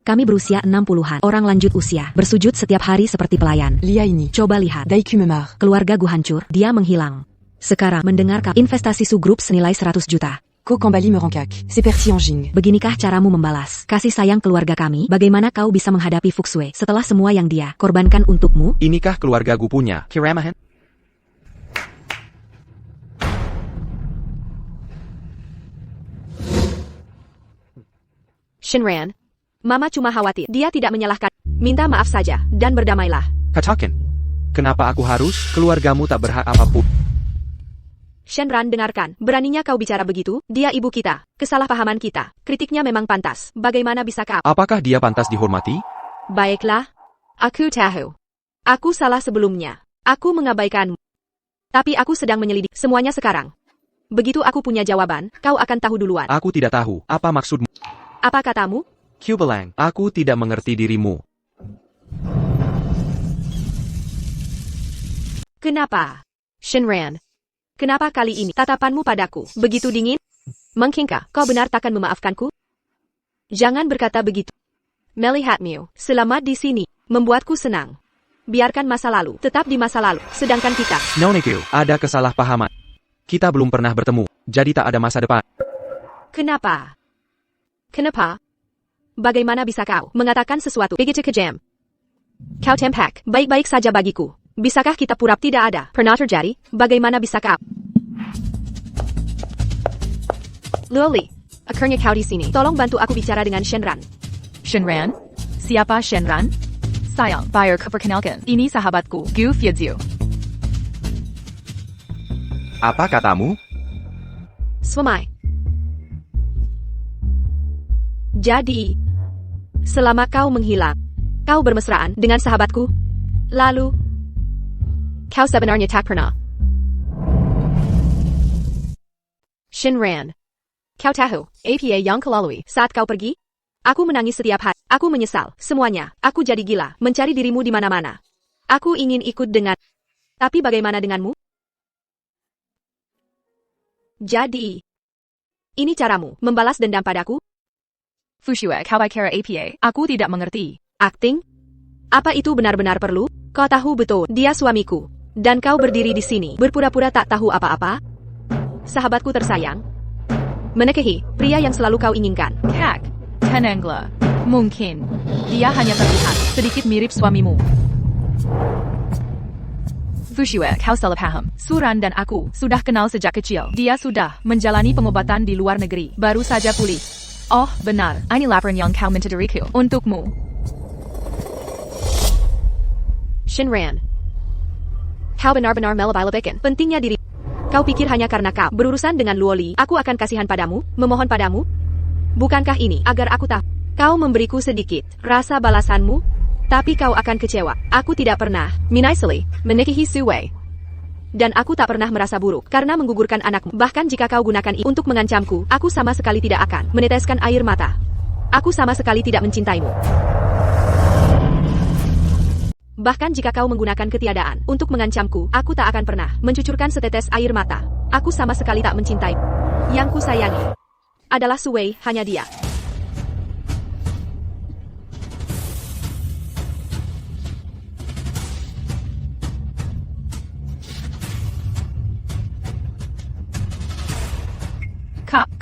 S8: kami berusia 60-an. Orang lanjut usia, bersujud setiap hari seperti pelayan.
S9: Lia ini.
S8: Coba lihat.
S9: Daiku memar.
S8: Keluarga Gu hancur, dia menghilang. Sekarang mendengar investasi Su Group senilai 100 juta.
S9: Ko Kambali merangkak. Seperti anjing.
S8: Beginikah caramu membalas kasih sayang keluarga kami? Bagaimana kau bisa menghadapi Fuxue setelah semua yang dia korbankan untukmu?
S1: Inikah keluarga Gu punya kiramahan?
S5: Shenran. Mama cuma khawatir. Dia tidak menyalahkan. Minta maaf saja, dan berdamailah.
S1: Katakan. Kenapa aku harus? Keluargamu tak berhak apapun.
S5: Shenran, dengarkan. Beraninya kau bicara begitu? Dia ibu kita. Kesalahpahaman kita. Kritiknya memang pantas. Bagaimana bisa kau?
S1: Apakah dia pantas dihormati?
S5: Baiklah. Aku tahu. Aku salah sebelumnya. Aku mengabaikanmu. Tapi aku sedang menyelidik semuanya sekarang. Begitu aku punya jawaban, kau akan tahu duluan.
S1: Aku tidak tahu. Apa maksudmu?
S5: Apa katamu?
S1: Kubelang, aku tidak mengerti dirimu.
S5: Kenapa? Shenran. Kenapa kali ini tatapanmu padaku begitu dingin? Mungkinkah kau benar takkan memaafkanku? Jangan berkata begitu. Melihatmu selamat di sini membuatku senang. Biarkan masa lalu tetap di masa lalu, sedangkan kita.
S1: Noneku, ada kesalahpahaman. Kita belum pernah bertemu, jadi tak ada masa depan.
S5: Kenapa? Kenapa? Bagaimana bisa kau mengatakan sesuatu begitu kejam? Kau tampak baik-baik saja bagiku. Bisakah kita pura tidak ada? Pernah terjadi? Bagaimana bisa kau? Loli, akhirnya kau di sini. Tolong bantu aku bicara dengan Shenran.
S7: Shenran? Siapa Shenran? Sayang, biar perkenalkan. Ini sahabatku, Gu Fieziu.
S6: Apa katamu?
S5: Swamai. Jadi, selama kau menghilang, kau bermesraan dengan sahabatku? Lalu, kau sebenarnya tak pernah. Shenran. Kau tahu, apa yang kau lalui saat kau pergi? Aku menangis setiap hari. Aku menyesal. Semuanya. Aku jadi gila. Mencari dirimu di mana-mana. Aku ingin ikut dengan... Tapi bagaimana denganmu? Jadi, ini caramu membalas dendam padaku?
S7: Fushue, kau kira apa? Aku tidak mengerti.
S5: Acting? Apa itu benar-benar perlu? Kau tahu betul, dia suamiku. Dan kau berdiri di sini, berpura-pura tak tahu apa-apa? Sahabatku tersayang. Menikahi pria yang selalu kau inginkan.
S7: Kak, tenanglah. Mungkin dia hanya terlihat sedikit mirip suamimu. Fushue, kau salah paham. Suran dan aku sudah kenal sejak kecil. Dia sudah menjalani pengobatan di luar negeri. Baru saja pulih. Oh, benar. Ini laporan yang kau minta dariku. Untukmu.
S5: Shinran. Kau benar-benar melebay-lebaykan pentingnya diri. Kau pikir hanya karena kau berurusan dengan Luoli, aku akan kasihan padamu, memohon padamu? Bukankah ini agar aku tahu? Kau memberiku sedikit rasa balasanmu, tapi kau akan kecewa. Aku tidak pernah, minaisely, menikahi Suwei. Dan aku tak pernah merasa buruk karena menggugurkan anakmu. Bahkan jika kau gunakan itu untuk mengancamku, aku sama sekali tidak akan meneteskan air mata. Aku sama sekali tidak mencintaimu. Bahkan jika kau menggunakan ketiadaan untuk mengancamku, aku tak akan pernah mencucurkan setetes air mata. Aku sama sekali tak mencintai. Yang ku sayangi adalah Suwei, hanya dia.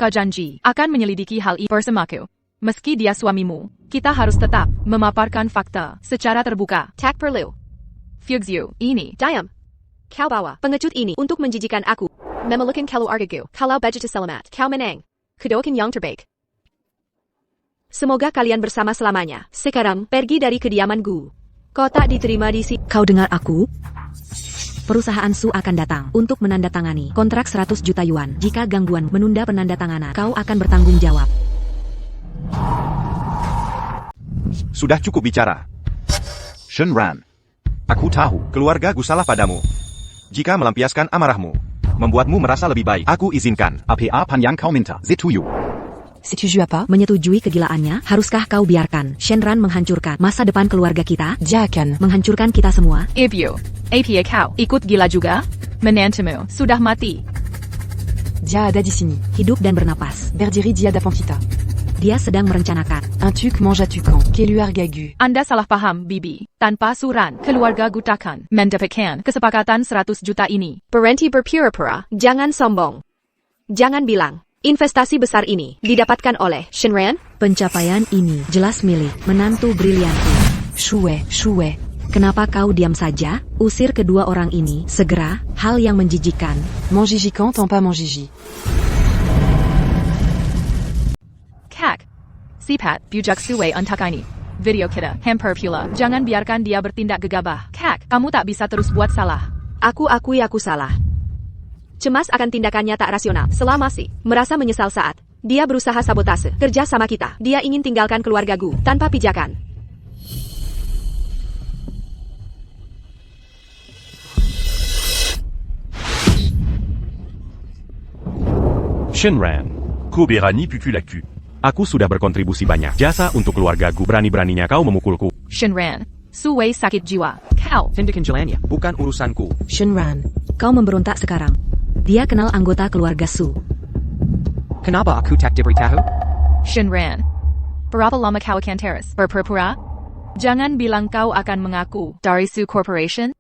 S7: Kau janji akan menyelidiki hal ini bersamaku. Meski dia suamimu, kita harus tetap memaparkan fakta secara terbuka.
S5: Tak perlu.
S7: Fuxiu, ini.
S5: Diam. Kau bawa pengecut ini untuk menjijikan aku. Memelukan keluargaku. Kalau begitu selamat, kau menang. Kedoakan yang terbaik. Semoga kalian bersama selamanya. Sekarang, pergi dari kediamanku. Kau tak diterima di sini.
S8: Kau dengar aku? Perusahaan Su akan datang untuk menandatangani kontrak 100 juta yuan. Jika gangguan menunda penandatanganan, kau akan bertanggung jawab.
S6: Sudah cukup bicara.
S10: Shinran.
S6: Aku tahu keluargaku salah padamu. Jika melampiaskan amarahmu membuatmu merasa lebih baik, aku izinkan.
S10: APA pan yang kau minta. Zituyu.
S9: Setuju apa?
S8: Menyetujui kegilaannya, haruskah kau biarkan Shenran menghancurkan masa depan keluarga kita?
S9: Dia akan
S8: Menghancurkan kita semua?
S7: Ibu, APA kau ikut gila juga? Menantumu sudah mati.
S9: Dia ada di sini.
S8: Hidup dan bernapas.
S9: Berdiri dia depan kita.
S8: Dia sedang merencanakan.
S9: Un tuc mange à tucan. Keluar gagu.
S7: Anda salah paham, Bibi. Tanpa Suran, keluarga gutakan mendapatkan kesepakatan 100 juta ini.
S5: Berhenti berpura-pura, jangan sombong. Jangan bilang, investasi besar ini didapatkan oleh Shinran.
S8: Pencapaian ini jelas milik menantu brilianku.
S9: Chouet.
S8: Kenapa kau diam saja? Usir kedua orang ini segera. Hal yang menjijikan.
S9: Mon Gigi quand pas mon Gigi.
S7: Kak, Sipat, bujak Suwei untuk ini. Video kita, hamper pula. Jangan biarkan dia bertindak gegabah. Kak, kamu tak bisa terus buat salah.
S5: Aku akui aku salah. Cemas akan tindakannya tak rasional. Selama masih merasa menyesal saat dia berusaha sabotase kerja sama kita. Dia ingin tinggalkan keluargaku tanpa pijakan.
S3: Shinran.
S4: Koberani puku laku.
S3: Aku sudah berkontribusi banyak jasa untuk keluargaku. Berani-beraninya kau memukulku.
S7: Shinran, Suwei sakit jiwa. Kau.
S1: Tindakan jalannya bukan urusanku.
S9: Shinran.
S8: Kau memberontak sekarang. Dia kenal anggota keluarga Su.
S1: Kenapa aku tak diberitahu?
S7: Shinran. Berapa lama kau akan terus berpura-pura? Jangan bilang kau akan mengaku dari Su Corporation.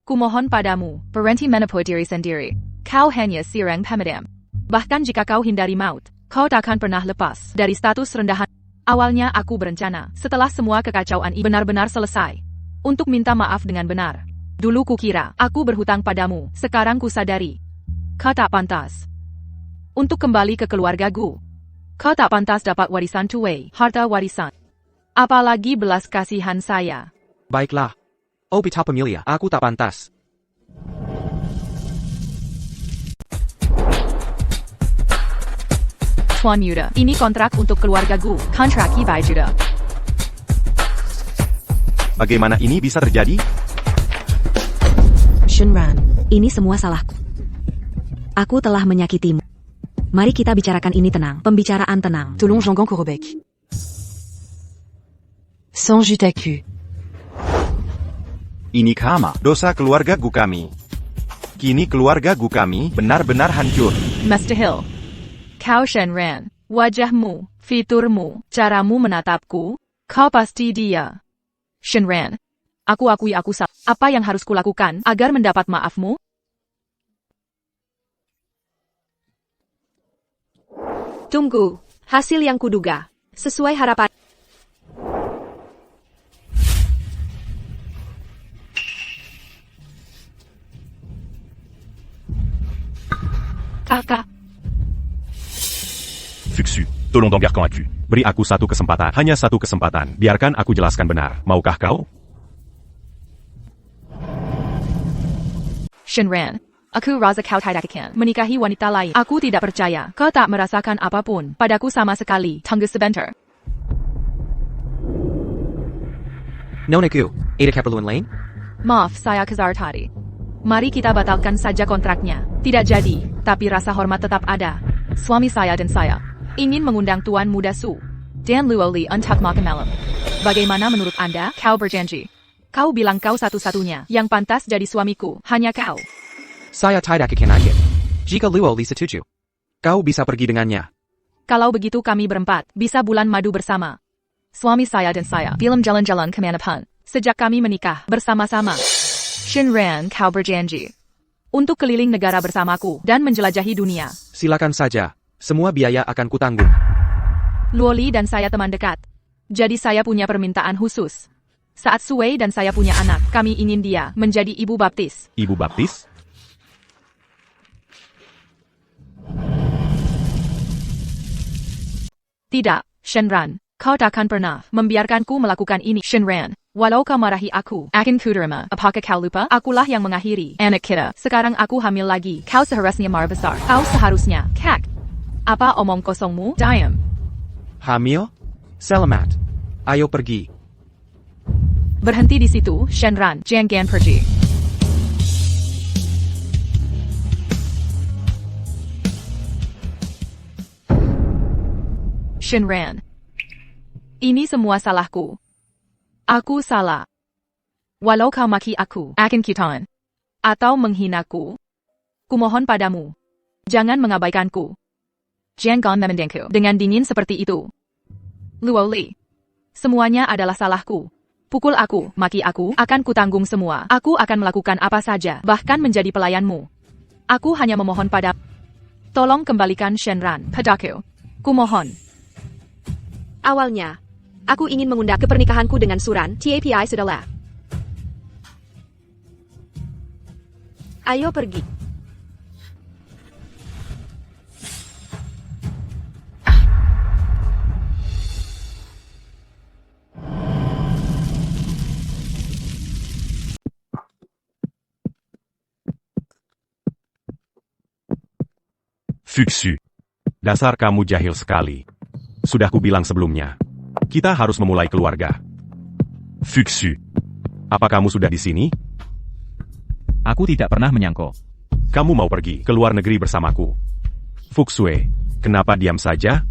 S7: Kumohon padamu, berhenti menipu diri sendiri. Kau hanya seorang pemadam. Bahkan jika kau hindari maut, kau takkan pernah lepas dari status rendahan. Awalnya aku berencana, setelah semua kekacauan ini benar-benar selesai, untuk minta maaf dengan benar. Dulu kukira, aku berhutang padamu, sekarang kusadari. Kau tak pantas untuk kembali ke keluargaku. Kau tak pantas dapat warisan Tuwei, harta warisan. Apalagi belas kasihan saya.
S1: Baiklah. Oh Pita Pemilia, aku tak pantas.
S7: Tuan Yuda, ini kontrak untuk keluargaku. Kontrak Ibai Juda.
S6: Bagaimana ini bisa terjadi?
S9: Shinran.
S8: Ini semua salahku. Aku telah menyakitimu. Mari kita bicarakan ini tenang. Pembicaraan tenang.
S9: Tolong Jangan Korobek. Sans jutaku.
S10: Ini karma.
S6: Dosa keluargaku kami. Kini keluargaku kami benar-benar hancur.
S7: Mr. Hill. Kau Shinran, wajahmu, fiturmu, caramu menatapku, kau pasti dia. Shinran, aku akui aku salah. Apa yang harus kulakukan agar mendapat maafmu?
S5: Tunggu, hasil yang kuduga. Sesuai harapan.
S7: Kakak.
S4: Fuxu, tolong dong biarkan aku.
S3: Beri aku satu kesempatan, hanya satu kesempatan. Biarkan aku jelaskan benar. Maukah kau?
S7: Shenran. Aku rasa kau tidak akan menikahi wanita lain. Aku tidak percaya. Kau tak merasakan apapun padaku sama sekali. Tunggu sebentar.
S1: Nonaku, ada keperluan lain?
S7: Maaf, saya kezar tadi. Mari kita batalkan saja kontraknya. Tidak jadi, tapi rasa hormat tetap ada. Suami saya dan saya ingin mengundang Tuan Muda Su dan Luoli untuk makan malam. Bagaimana menurut Anda? Kau berjanji. Kau bilang kau satu-satunya yang pantas jadi suamiku. Hanya kau.
S1: Saya tidak akan ikut. Jika Luoli setuju, kau bisa pergi dengannya.
S7: Kalau begitu kami berempat bisa bulan madu bersama. Suami saya dan saya film jalan-jalan kemanapun sejak kami menikah bersama-sama. Shenran, kau berjanji untuk keliling negara bersamaku dan menjelajahi dunia.
S1: Silakan saja. Semua biaya akan kutanggung.
S7: Luoli dan saya teman dekat. Jadi saya punya permintaan khusus. Saat Sui dan saya punya anak, kami ingin dia menjadi ibu baptis.
S3: Ibu baptis?
S7: Tidak, Shenran. Kau takkan pernah membiarkanku melakukan ini. Shenran, walau kau marahi aku, akan kuterima. Apakah kau lupa? Akulah yang mengakhiri anak kita. Sekarang aku hamil lagi. Kau seharusnya marah besar. Kau seharusnya, kak. Apa omong kosongmu? Diam.
S1: Hamil? Selamat. Ayo pergi.
S7: Berhenti di situ, Shenran. Jangan pergi. Shenran. Ini semua salahku. Aku salah. Walau kau maki aku, akan kitan. Atau menghinaku. Kumohon padamu. Jangan mengabaikanku. Jangan memandangku dengan dingin seperti itu. Luoli. Semuanya adalah salahku. Pukul aku, maki aku, akan kutanggung semua. Aku akan melakukan apa saja, bahkan menjadi pelayanmu. Aku hanya memohon pada. Tolong kembalikan Shenran padaku. Kumohon.
S5: Awalnya, aku ingin mengundang ke pernikahanku dengan Suran, TAPI sudahlah. Ayo pergi.
S3: Fuxu. Dasar kamu jahil sekali. Sudah kubilang sebelumnya. Kita harus memulai keluarga. Fuxu. Apa kamu sudah di sini?
S10: Aku tidak pernah menyangka.
S3: Kamu mau pergi ke luar negeri bersamaku. Fuxue, kenapa diam saja?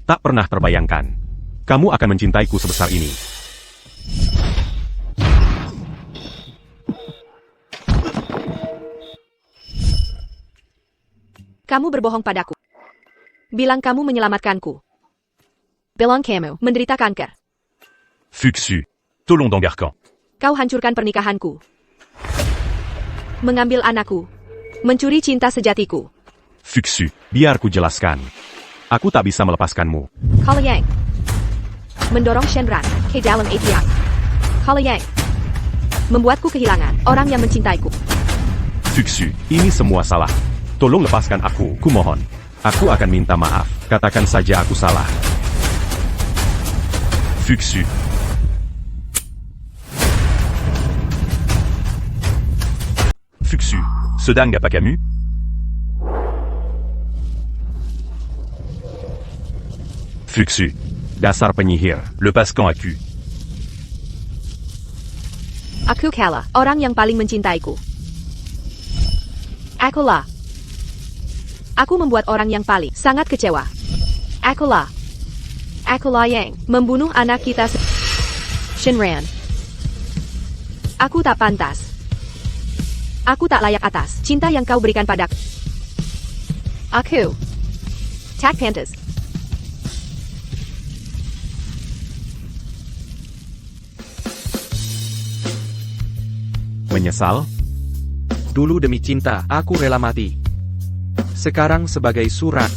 S3: Tak pernah terbayangkan. Kamu akan mencintaiku sebesar ini.
S5: Kamu berbohong padaku. Bilang kamu menyelamatkanku. Bilang kamu menderita kanker.
S4: Fuxu, tolong dong biarkan.
S5: Kau hancurkan pernikahanku. Mengambil anakku. Mencuri cinta sejatiku.
S3: Fuxu, biar ku jelaskan. Aku tak bisa melepaskanmu.
S5: Kala Yang. Mendorong Shenran ke dalam API. Kala Yang. Membuatku kehilangan orang yang mencintaiku.
S3: Fuxu, ini semua salah. Tolong lepaskan aku, kumohon. Aku akan minta maaf. Katakan saja aku salah.
S4: Fuxu. Fuxu, sedang apa kamu? Fuxu,
S3: Dasar penyihir.
S4: lepaskan aku.
S5: Aku kalah, orang yang paling mencintaiku. Akulah. Aku membuat orang yang paling sangat kecewa. Akulah. Akulah yang membunuh anak kita. Shenran. Aku tak pantas. Aku tak layak atas cinta yang kau berikan padaku. Aku tak pantas.
S3: Menyesal?
S1: Dulu demi cinta, aku rela mati. Sekarang sebagai Suran,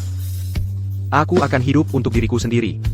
S1: aku akan hidup untuk diriku sendiri.